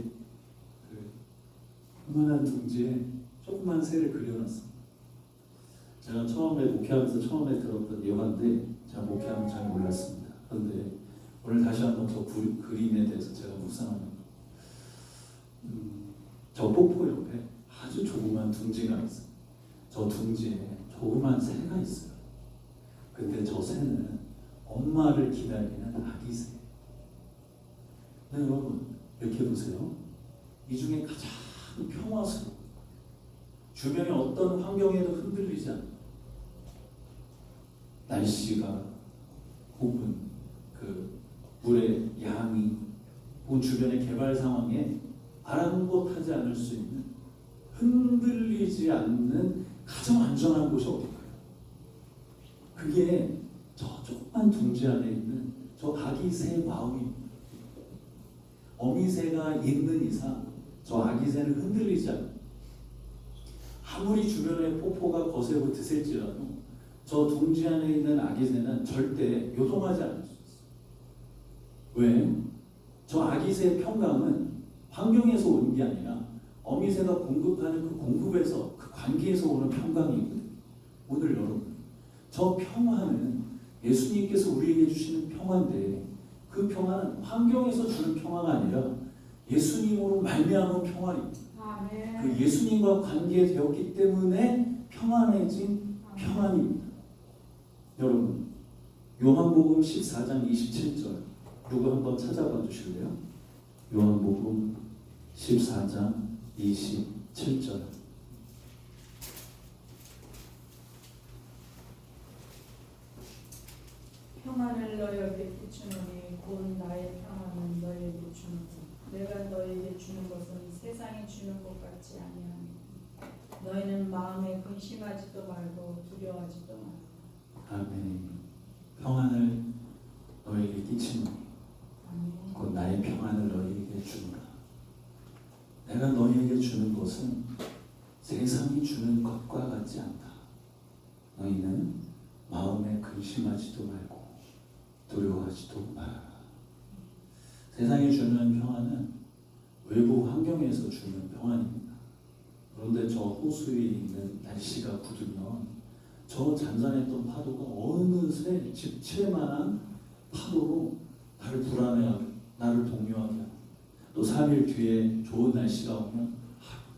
[SPEAKER 6] 그 조그만한 둥지에 조그만 새를 그려놨습니다. 제가 처음에 목회하면서 처음에 들었던 예화인데 제가 목회하면 잘 몰랐습니다. 그런데 오늘 다시 한번 저 그림에 대해서 제가 묵상합니다. 저 폭포 옆에 아주 조그만 둥지가 있어요. 저 둥지에 조그만 새가 있어요. 근데 저 새는 엄마를 기다리는 아기 새. 네, 여러분 이렇게 보세요. 이 중에 가장 평화스러운 주변의 어떤 환경에도 흔들리지 않는 날씨가 혹은 그 물의 양이 혹은 주변의 개발 상황에 아랑곳하지 않을 수 있는 흔들리지 않는 가장 안전한 곳이 어딜까요? 그게 저 조그만 둥지 안에 있는 저 아기 새의 마음입니다. 어미새가 있는 이상 저 아기 새는 흔들리지 않아요. 아무리 주변에 폭포가 거세고 드셀지라도 저 둥지 안에 있는 아기 새는 절대 요동하지 않을 수 있어요. 왜? 저 아기 새의 평강은 환경에서 오는 게 아니라 어미새가 공급하는 그 공급에서 그 관계에서 오는 평강이거든요. 오늘 여러분 저 평화는 예수님께서 우리에게 주시는 평화인데 그 평화는 환경에서 주는 평화가 아니라 예수님으로 말미암은 평화입니다. 그 예수님과 관계되었기 때문에 평안해진 평안입니다. 여러분 요한복음 14장 27절 누구 한번 찾아봐 주실래요? 요한복음 14장 27절
[SPEAKER 3] 평안을 너희에게 주노니 곧 나의 평안은 너희에게 주노니 내가 너희에게 주는 것은 세상이 주는 것 같지 아니하니 너희는 마음에 근심하지도 말고 두려워하지도 말고.
[SPEAKER 6] 아멘. 평안을 너희에게 끼치노니 곧 나의 평안을 너희에게 주노라. 내가 너희에게 주는 것은 세상이 주는 것과 같지 않다. 너희는 마음에 근심하지도 말고 두려워하지도 말아라. 세상이 주는 평화는 외부 환경에서 주는 평안입니다. 그런데 저 호수에 있는 날씨가 굳으면 저 잔잔했던 파도가 어느새 집채만한 파도로 나를 불안해하고 나를 동요하게 하고 또 3일 뒤에 좋은 날씨가 오면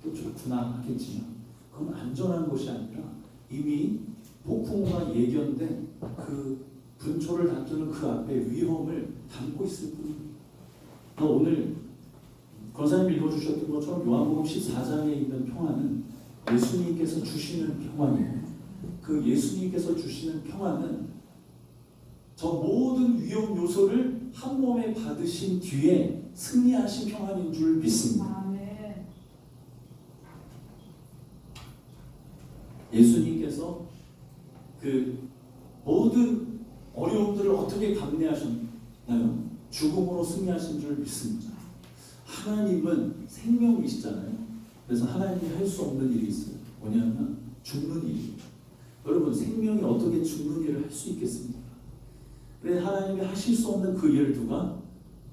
[SPEAKER 6] 또 좋구나 하겠지만 그건 안전한 것이 아니라 이미 폭풍우가 예견된 그 분초를 다투는 그 앞에 위험을 담고 있을 뿐입니다. 오늘 권사님 읽어주셨던 것처럼 요한복음 14장에 있는 평화는 예수님께서 주시는 평화예요. 그 예수님께서 주시는 평화는 저 모든 위험 요소를 한 몸에 받으신 뒤에 승리하신 평안인 줄 믿습니다.
[SPEAKER 3] 아멘.
[SPEAKER 6] 예수님께서 그 모든 어려움들을 어떻게 감내하셨나요? 죽음으로 승리하신 줄 믿습니다. 하나님은 생명이시잖아요. 그래서 하나님이 할 수 없는 일이 있어요. 뭐냐면 죽는 일입니다. 여러분 생명이 어떻게 죽는 일을 할 수 있겠습니까? 그래 하나님이 하실 수 없는 그 일을 누가?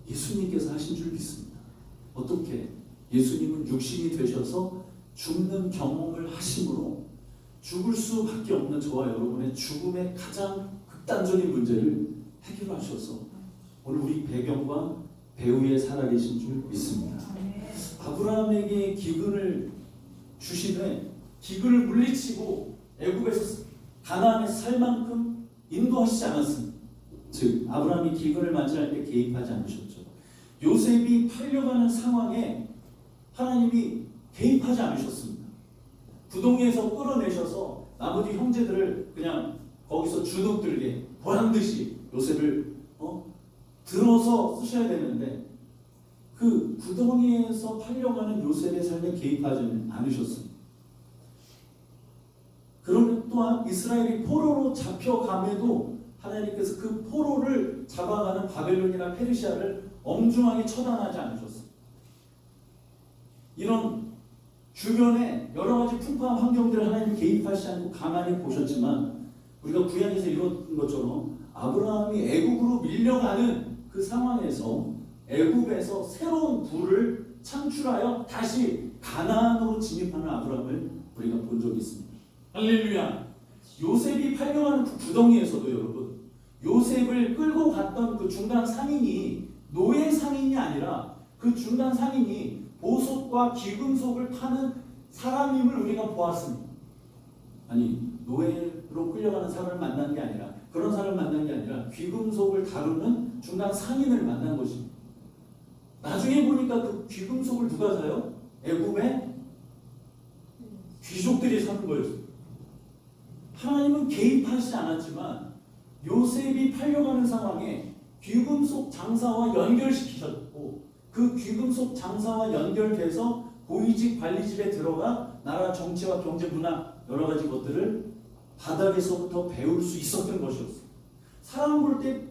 [SPEAKER 6] 예수님께서 하신 줄 믿습니다. 어떻게? 예수님은 육신이 되셔서 죽는 경험을 하심으로 죽을 수밖에 없는 저와 여러분의 죽음의 가장 극단적인 문제를 해결하셔서 오늘 우리 배경과 배후에 살아계신 줄 믿습니다. 아브라함에게 기근을 주시되 기근을 물리치고 애굽에서 가나안에서 살 만큼 인도하시지 않았습니다. 즉 아브라함이 기근을 맞이할 때 개입하지 않으셨죠. 요셉이 팔려가는 상황에 하나님이 개입하지 않으셨습니다. 구덩이에서 끌어내셔서 나머지 형제들을 그냥 거기서 주눅들게 보란듯이 요셉을 들어서 쓰셔야 되는데 그 구덩이에서 팔려가는 요셉의 삶에 개입하지 않으셨습니다. 그러면 또한 이스라엘이 포로로 잡혀감에도 하나님께서 그 포로를 잡아가는 바벨론이나 페르시아를 엄중하게 처단하지 않으셨습니다. 이런 주변에 여러 가지 풍파한 환경들을 하나님 개입하시지 않고 가만히 보셨지만 우리가 구약에서 읽은 것처럼 아브라함이 애굽으로 밀려가는 그 상황에서 애굽에서 새로운 부를 창출하여 다시 가나안으로 진입하는 아브라함을 우리가 본 적이 있습니다. 할렐루야. 요셉이 팔려가는 그 구덩이에서도 여러분 요셉을 끌고 갔던 그 중간 상인이 노예 상인이 아니라 그 중간 상인이 보석과 귀금속을 파는 사람임을 우리가 보았습니다. 아니 노예로 끌려가는 사람을 만난 게 아니라 그런 사람을 만난 게 아니라 귀금속을 다루는 중간 상인을 만난 것입니다. 나중에 보니까 그 귀금속을 누가 사요? 애굽의 귀족들이 사는 거였어요. 하나님은 개입하시지 않았지만 요셉이 팔려가는 상황에 귀금속 장사와 연결시키셨고 그 귀금속 장사와 연결돼서 고위직 관리직에 들어가 나라 정치와 경제 문화 여러 가지 것들을 바닥에서부터 배울 수 있었던 것이었어요. 사람 볼 때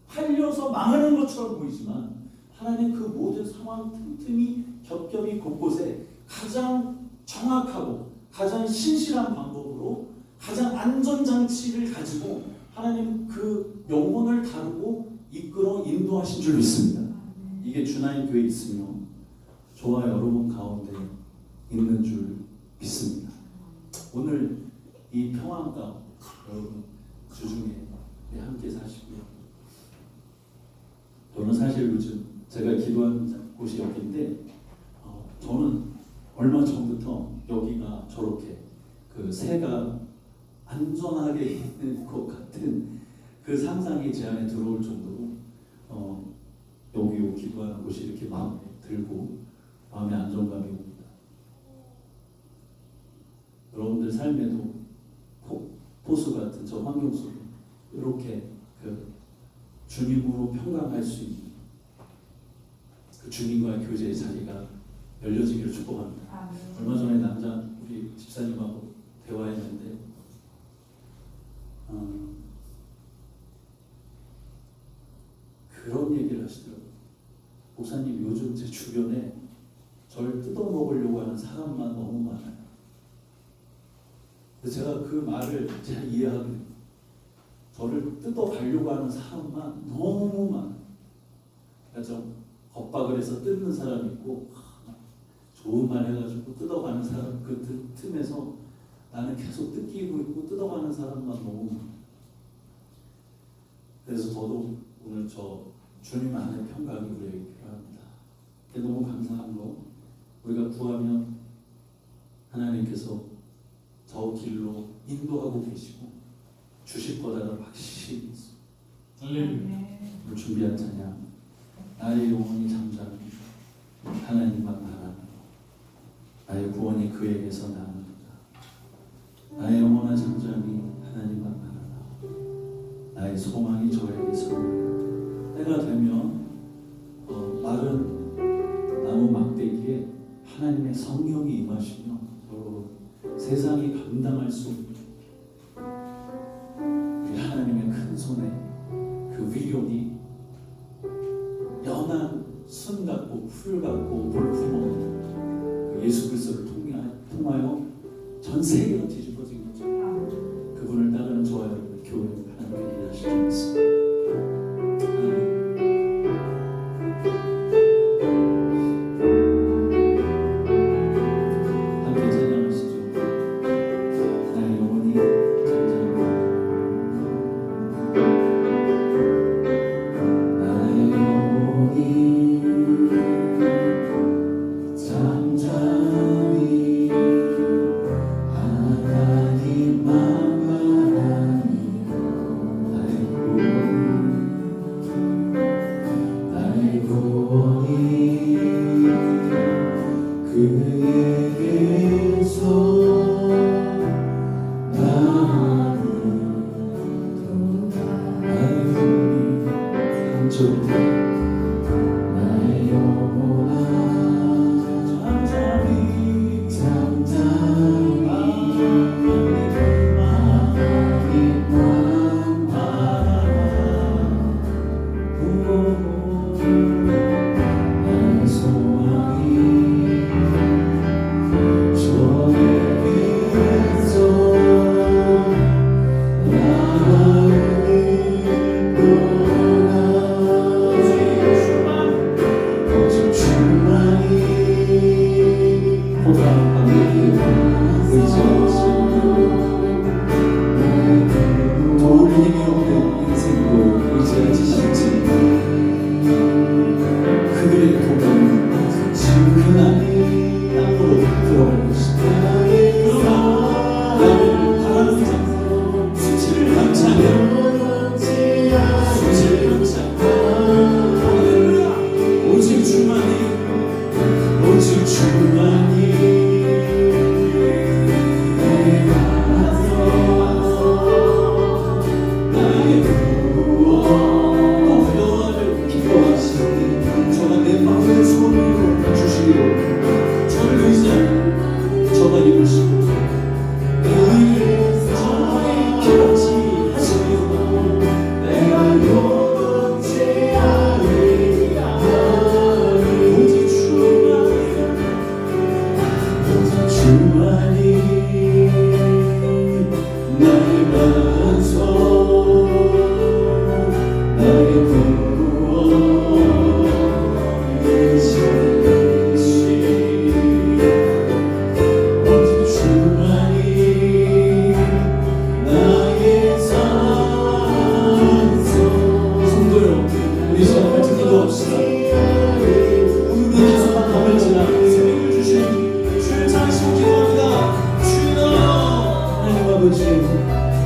[SPEAKER 6] 팔려서 망하는 것처럼 보이지만 하나님 그 모든 상황 틈틈이 겹겹이 곳곳에 가장 정확하고 가장 신실한 방법으로 가장 안전장치를 가지고 하나님 그 영혼을 다루고 이끌어 인도하신 줄 믿습니다. 이게 주나인 교회에 있으며 저와 여러분 가운데 있는 줄 믿습니다. 오늘 이 평안과 여러분 주중에 함께 사시고요. 저는 사실 요즘 제가 기도하는 곳이 여기인데 저는 얼마 전부터 여기가 저렇게 그 새가 안전하게 있는 것 같은 그 상상이 제 안에 들어올 정도로 여기 기도하는 곳이 이렇게 마음에 들고 마음에 안정감이 옵니다. 여러분들 삶에도 포수 같은 저 환경 속에 이렇게 그 주님으로 평강할 수 있는 그 주님과의 교제의 자리가 열려지기를 축복합니다. 얼마 전에 남자 우리 집사님하고 대화했는데 그런 얘기를 하시더라고요. 목사님 요즘 제 주변에 저를 뜯어먹으려고 하는 사람만 너무 많아요. 근데 제가 그 말을 잘 이해하거든요. 저를 뜯어가려고 하는 사람만 너무 많아요. 그래서 겁박을 해서 뜯는 사람 있고 좋은 말 해가지고 뜯어가는 사람 그 틈에서 나는 계속 뜯기고 있고 뜯어가는 사람만 너무 많아. 그래서 더더욱 오늘 저 주님 안의 평강이 우리에게 필요합니다. 너무 감사한 거 우리가 구하면 하나님께서 저 길로 인도하고 계시고 주실 거라는 확신이 있어. 오늘 준비한 찬양 나의 영혼이 잠잠히 하나님만 바라는 나의 구원이 그에게서 나는도다. 나의 영혼아 잠잠히 하나님만 바라라. 나의 소망이 저에게서 때가 되면 마른 나무 막대기에 하나님의 성령이 임하시며 세상이 감당할 수 없는 우리 하나님의 큰 손에 그 위력이 연한 순 같고 풀 같고 볼품없는 그 예수 그리스도를 통하여 전 세계가 뒤집어진 거죠. 그분을 따르는 저와 여러분의 교회 하나님께 일하실 줄 믿습니다.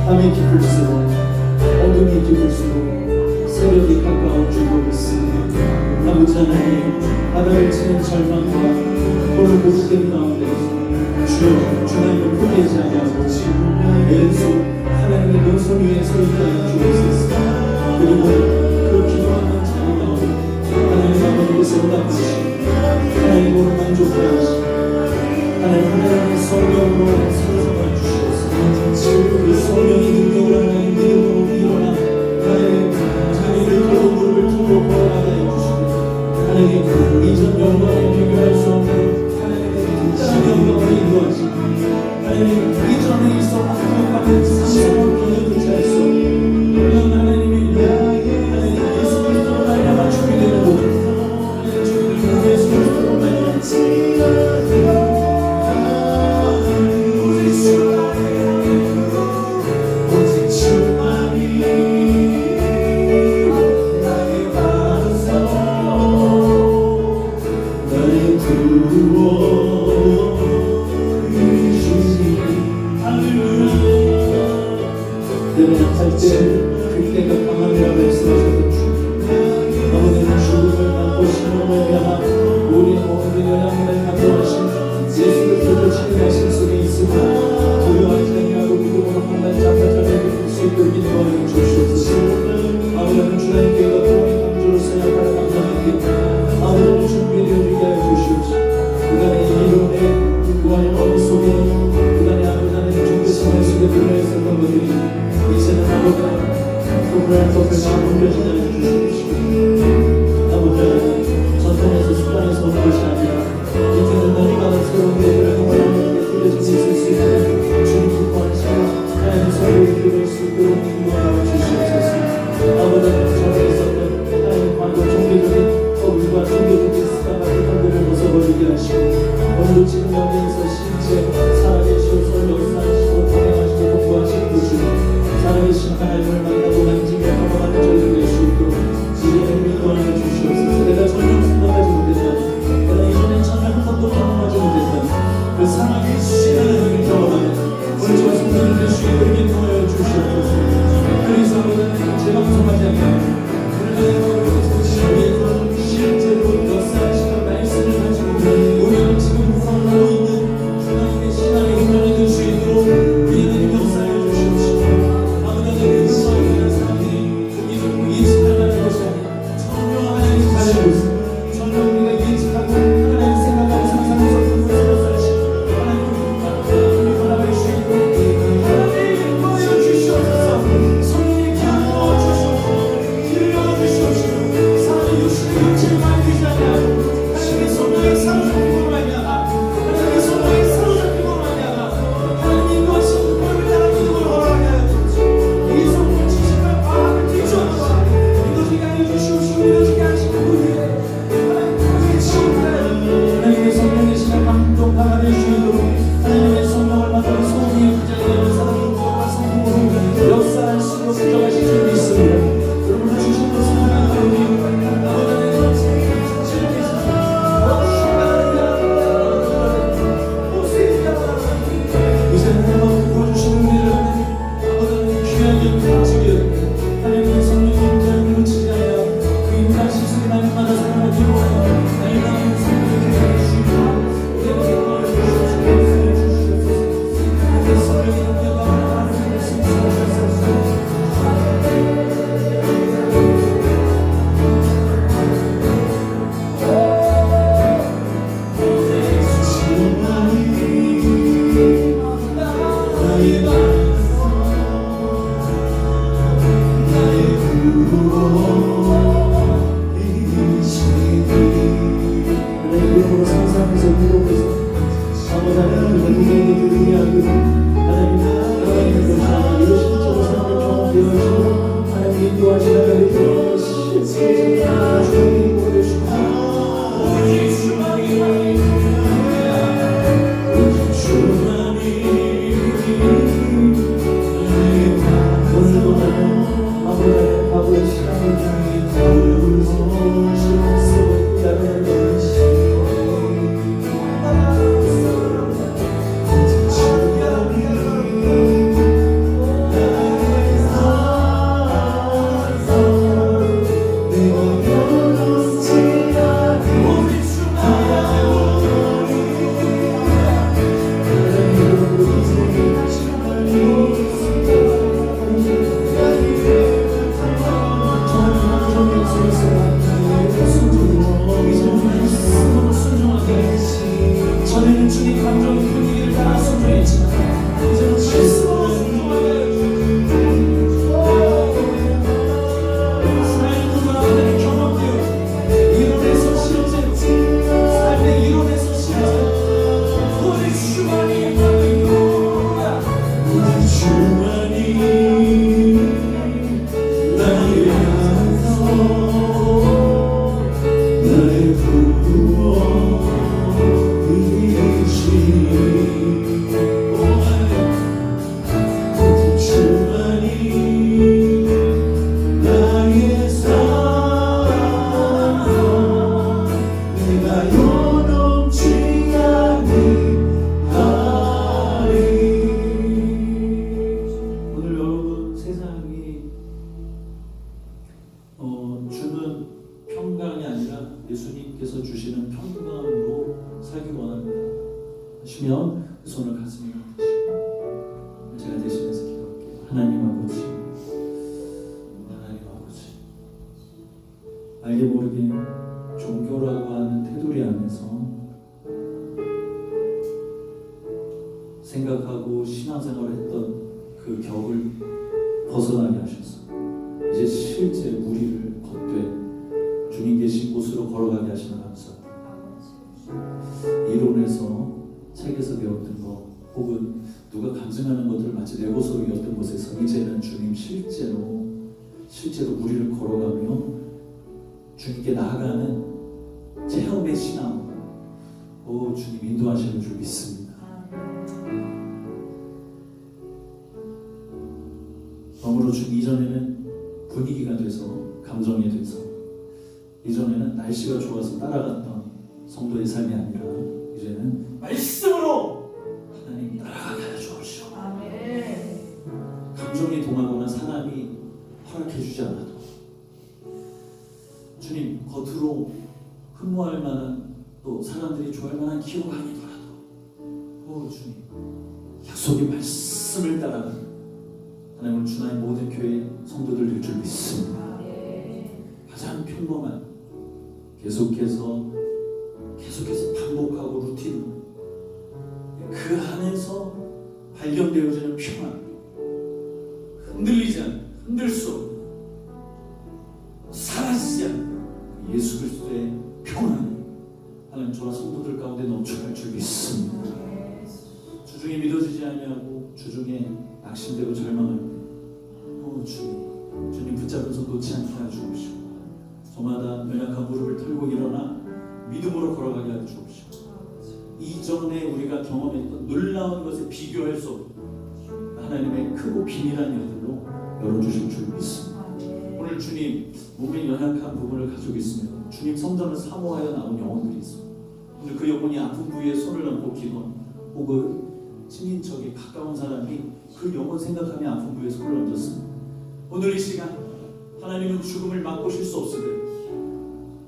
[SPEAKER 6] 밤이 깊을수록 어둠이 깊을수록 새벽이 가까워 주고 있으니 아버지 하나님 바다를 치는 절망과 홀로 고스된 가운데서 주여 주님을 포기하지 아니하고 왼손 하나님의 눈손 위에 서 있다는 주옵소서. 그리고 그 기도하는 자리 가운데 하나님 아버지께서 응답하시고 하나님으로 만족하여 하시고 하나님의 성령으로 사랑을 주시옵소서. 그 성령의 능력으로 하나님 믿음으로 일어나 하나님 자기를 그 무릎을 두고 걸어가게 해주시고 하나님 이전 영광에 비교할 수 없는 하나님의 그때가 강함이라 말씀하셨던 주 아버지는 죽음을 받고 신음을 말미암아 우리의 모든 영향을 감동하신 예수 그리스도 친하신 속에 있으며 두려워하지 아니하고 믿음으로 한가지 잡아잡아 붙을 수 있도록 인도하여 주시옵소서. 아버지는 주님께 거룩한 강조로 생각하는 감사드립니다. 아버지는 준비되어 주게 하여 주시옵소서. 그간의 이론의 구원의 머릿속에 그간의 아버지는 종교성의 속에 들어있었던 것들이 이제는 아버지는 그분의 것을 다 옮겨지게 하여 주시옵소서. 아버지는 전통에서 습관에서 오는 것이 아니라 이제는 날마다 새로운 것들을 통하여 들려지게 있을 수 있는 주님 기뻐하시고 하나님 서로의 기도를 수 있도록 인도하여 주시옵소서. 아버지는 전에 있었던 하나님 관과 종교적인 법과 종교적인 습관 같은 것들을 벗어버리게 하시고 오늘도 지금 여기에서 실제 살아계시고 역사하시고 동행하시고 공부하시고 주님 살아계신 하나님을 만나고 만지며 경험하는 저희들 될 수 있도록 우리의 인도하여 주시옵소서. 내가 전혀 생각하지 못했다니 내가 이전에 전혀 한 번도 경험하지 못했다니 그 살아계신 하나님을 경험하는 오늘 저 성도들 될 수 있도록 인도하여 주시옵소서. 그래서 우리는 재방송하지 않고 실제로 역사하시는 말씀을 가지고 우리는 지금 살아가고 있는 하나님의 신앙의 훈련이 될 수 있도록 우리는 역사해 주시옵시고 아버지는 그리스도의 사람들이 예측하는 것이 아니라 전혀 하나님 가지고 있습니다. 전혀 우리가 예측하고 하나님 생각하고 상상해서 그것을 사시고 하나님 바라볼 수 있고 하나님 인도하여 주시옵소서. 성령의 기름 부어 주시옵소서. 기름 부어 주시옵소서. 사람의 육신의 육체를 만들지 않냐고 하나님의 성령의 사로잡힘으로 말미암아 하나님의 성령의 사로잡힘으로 말미암아 하나님 인도하신 그걸 따라 믿음으로 걸어가게 하여 주옵소서. 이 성령 지식과 과학을 뒤집어놓아 믿어지게 하여 주시옵시고 믿어지게 하시고 그 위에 하나님 그의 지옥을 하나님의 성령의 신앙 감동파가 될 수 있도록 하나님의 성령을 받는 소원이 부자되는 사랑의 구원과 성공으로 역사하시고 부정하실 줄 믿습니다. 여러분 주신 것을 하나님 기도하시면 그 손을 가슴에 얹으시고 제가 대신해서 기도할게요. 하나님 아버지, 하나님 아버지, 알게 모르게 종교라고 하는 테두리 안에서 생각하고 신앙생활을 했던 그 격을 벗어나게 하셔서 이제 실제 우리를 걷되 주님 계신 곳으로 걸어가게 하시는 감사합니다. 이론에서 책에서 배웠던 것 혹은 누가 간증하는 것들을 마치 레고소리였던 곳에서 이제는 주님 실제로 우리를 걸어가며 주님께 나아가는 체험의 신앙, 주님 인도하시는 줄 믿습니다. 그러므로 주님 이전에는 분위기가 돼서 감정이 돼서 이전에는 날씨가 좋아서 따라갔던 성도의 삶이 아니라 이제는 말씀으로 하나님 따라가게 하여 주옵시오. 감정이 동하거나 사람이 허락해 주지 않아도 주님 겉으로 흠모할 만한 또 사람들이 좋아할 만한 기호가 아니더라도 주님 약속의 말씀을 따라가는 하나님은 주나의 모든 교회 성도들 될 줄 믿습니다. 가장 평범한 계속해서 반복하고 루틴 그 안에서 발견되어지는 평안, 흔들리지 않는, 흔들 수 없는, 사라지지 않는 예수 그리스도의 평안이 하나님 저와 성도들 가운데 넘쳐날 줄 믿습니다. 주중에 믿어지지 아니하고 주중에 낙심되고 절망할 때 주님 붙잡아서 놓지 않게 하여 주옵시고 저마다 연약한 무릎을 털고 일어나 믿음으로 걸어가게 하여 주옵시고 이전에 우리가 경험했던 놀라운 것에 비교할 수 없는 하나님의 크고 비밀한 일들로 열어주실 줄 믿습니다. 오늘 주님 몸에 연약한 부분을 가지고 있습니다. 주님 성전을 사모하여 나온 영혼들이 있습니다. 오늘 그 영혼이 아픈 부위에 손을 얹고 기도하는 혹은 친인척이 가까운 사람이 그 영혼 생각하며 아픈 부위에 손을 얹었습니다. 오늘 이 시간 하나님은 죽음을 맛보실 수 없으되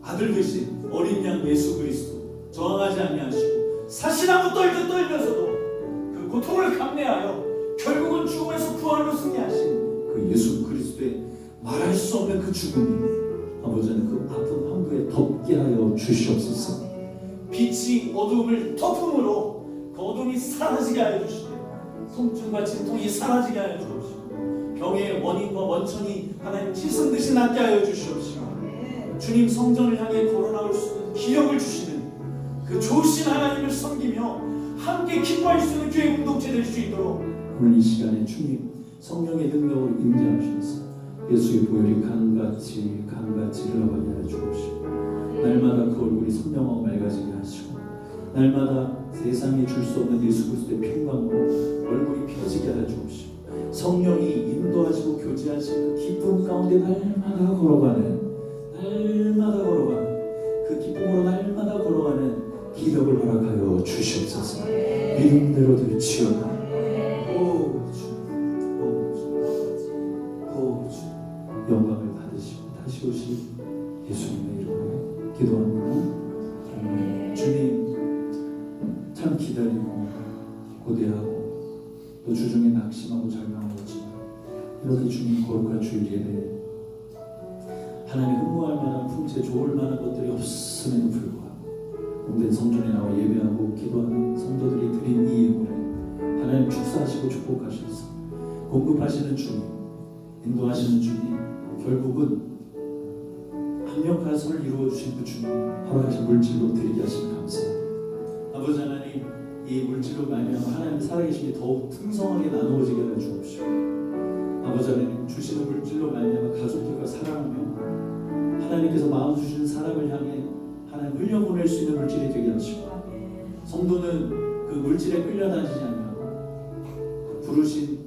[SPEAKER 6] 아들 되신 어린 양 예수 그리스도 저항하지 아니하시고 사시나무 떨듯 떨면서도 그 고통을 감내하여 결국은 죽음에서 부활로 승리하신 그 예수 그리스도의 말할 수 없는 그 죽음이 아버지는 그 아픈 황부에 덮게 하여 주시옵소서. 빛이 어두움을 덮음으로 그 어둠이 사라지게 하여 주시고 통증과 진통이 사라지게 하여 주옵시고 병의 원인과 원천이 하나님 씻은 듯이 낫게 하여 주시옵시고 주님 성전을 향해 걸어나올 수 있는 기력을 주시는 그 좋으신 하나님을 섬기며 함께 기뻐할 수 있는 교회 공동체 될 수 있도록 오늘 이 시간에 주님 성령의 능력으로 임재하셔서 예수의 보혈이 강같이 흘러가게 하여 주옵시고 날마다 그 얼굴이 선명하고 맑아지게 하시고 날마다 세상에 줄 수 없는 예수 그리스도의 평강으로 얼굴이 펴지게 하여 주옵시고 성령이 인도하시고 교제하시는 그 기쁨 가운데 날마다 걸어가는 그 기쁨으로 날마다 걸어가는 기력을 허락하여 주시옵소서. 믿음대로 될지어다. 영광을 받으시고 다시 오실 예수님의 이름으로 기도합니다. 주님 참 기다리고 고대하고 또 주중에 낙심하고 절망하지만 이렇게 주님 거룩한 주일 예배 하나님 흠모할 만한 품체 좋을 만한 것들이 없음에도 불구하고 온된 성전에 나와 예배하고 기도하는 성도들이 드린 이 예물에 하나님 축사하시고 축복하셔서 공급하시는 주님 인도하시는 주님 결국은 합력한 선을 이루어주신 그 주님 허락하신 물질로 드리게 하시면 감사합니다. 아버지 하나님 이 물질로 말미암아 하나님 살아계신 게 더욱 풍성하게 나누어지게 하여 주옵시고 아버지 하나님 주시는 물질로 말미암아 가족들과 사랑하며 하나님께서 마음 주시는 사람을 향해 하나님 흘려보낼 수 있는 물질이 되게 하시고 성도는 그 물질에 끌려다니지 않고 부르신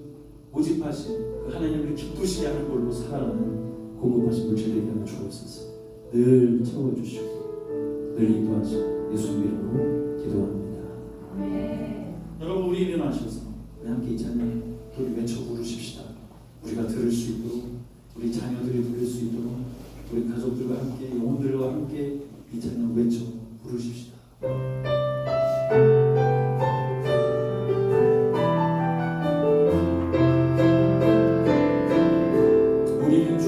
[SPEAKER 6] 모집하신 그 하나님을 기쁘시게 하는 걸로 살아가는 공급하신 물질 되게 하여 주옵소서. 늘 채워주시고 늘 인도하시고 예수님 이름으로 기도합니다. 여러분 우리 일어나셔서 우리 함께 이 찬양 우리 외쳐 부르십시다. 우리가 들을 수 있도록 우리 자녀들이 들을 수 있도록 우리 가족들과 함께 영혼들과 함께 이 찬양 외쳐 부르십시다.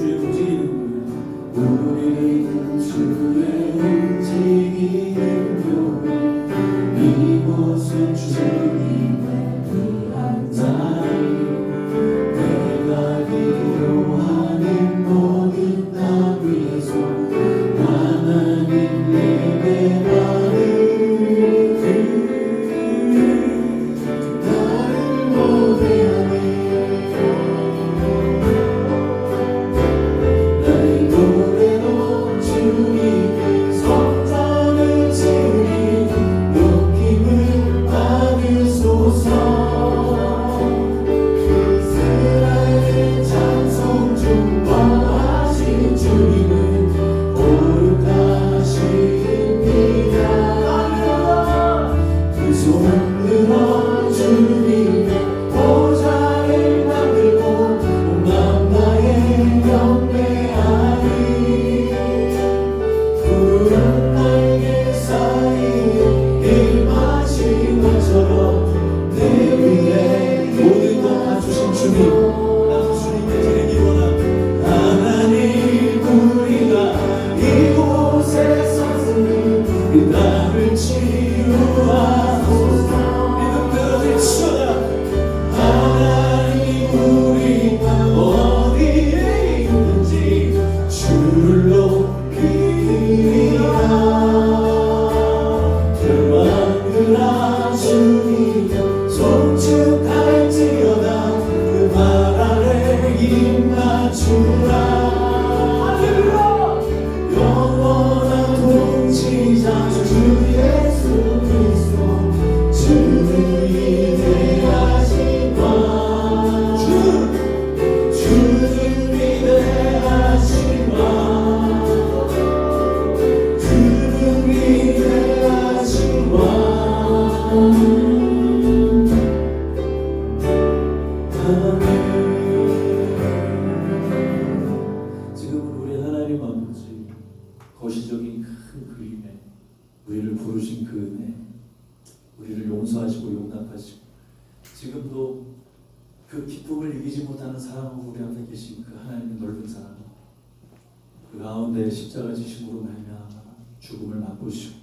[SPEAKER 6] 주의 움직이는 거야. 우리는 주의 움직이는 교회, 이곳은 주님의 위한 자리. 내가 기도하는 모든 땅 위에서 하나님 예배받는 나를 노래하네. 나의 노래로 주님의 성전을 지으리. 높임을 받으소서. 이스라엘의 찬송 중 거하신 주님은 거룩하십니다. 두 손 들어 주님의 보좌를 만들고 온 마음 다해 경배하리. 푸른 날개 사이에 임하신 것처럼 내 위에 모든 것 다 주신 주님, 나도 주님께 드리기 원합니다. 하나님 우리가 이곳에 섰으니 이 땅을 치유하소서. 믿음대로 외쳐라. 하나님 우리가 어디에 있는지 주를 높이리라. 열방들아 주님 송축할지어다. 그 발 아래 입 맞추라. 영원한 통치자 주 예수 그리스도, 주는 위대하신 왕. 주는 위대하신 왕. 주는 위대하신 왕. 지금은 우리 하나님 아버지 거시적인 큰 그림에 우리를 부르신 그 은혜, 우리를 용서하시고 용납하시고 지금도 그 기쁨을 이기지 못하는 사랑으로 우리 앞에 계신 그 하나님의 넓은 사랑, 그 가운데 십자가 지심으로 말미암아 죽음을 맛보시고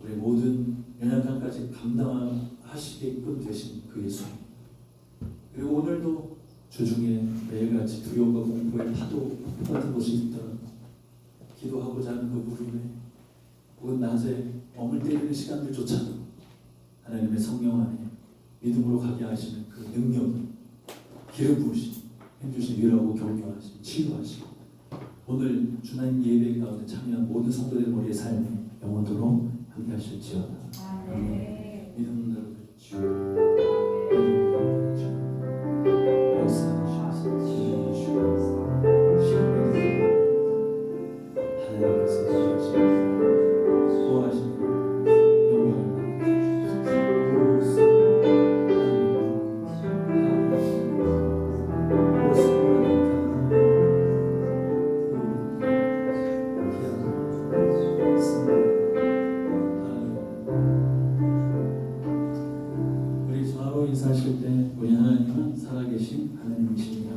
[SPEAKER 6] 우리 모든 연약함까지 감당하시게끔 되신 그 예수님, 그리고 오늘도 주중에 매일같이 두려움과 공포의 파도 같은 곳이 있더라도 기도하고자 하는 그 무릎에 혹은 낮에 멍을 때리는 시간들조차도 하나님의 성령 안에 믿음으로 가게 하시는 그 능력이 기름 부으신 힘주신 위로하고 격려하신 치유하시고 오늘 주님 예배 가운데 참여한 모든 성도들의 머리의 삶에 영원토록 함께 하실지어다. 아멘. 믿음으로 주 인사하실 때 우리 하나님은 살아계신 하나님이십니다.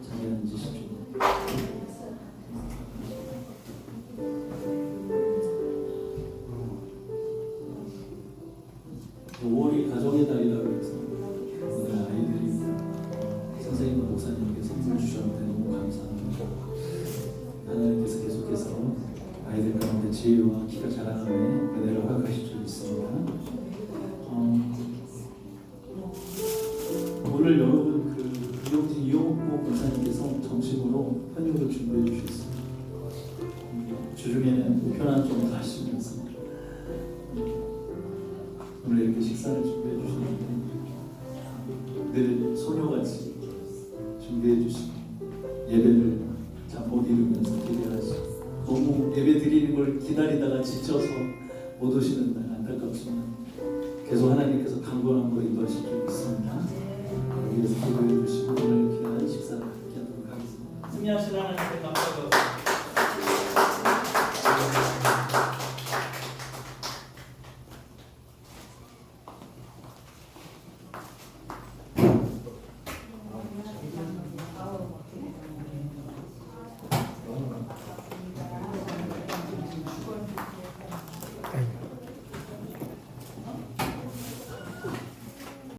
[SPEAKER 6] 자리에 앉으십시오. 5월이 가정의 달이라고 해서 오늘 아이들이 선생님과 목사님께 선물 주셨는데 너무 감사합니다. 하나님께서 계속해서 아이들 가운데 지혜와 키가 자라남에 은혜를 허락하실 줄 믿습니다. 오늘 여러분 그 유영진 이용호 권사님께서 점심으로 편육을 준비해 주셨습니다. 주중에는 우편한 좀 하시면서 오늘 이렇게 식사를 준비해 주시는데 늘 소녀같이 준비해 주시고 예배를 잠 못 이루면서 기대하시고 너무 예배 드리는 걸 기다리다가 지쳐서 못 오시는 날 안타깝지만 계속 하나님께서 강건함으로 인도하실 줄 믿습니다. 위에서 기도해 주시고 오늘 귀한 식사를 함께 하도록 하겠습니다.
[SPEAKER 7] 승리하신 하나님께 감사드립니다.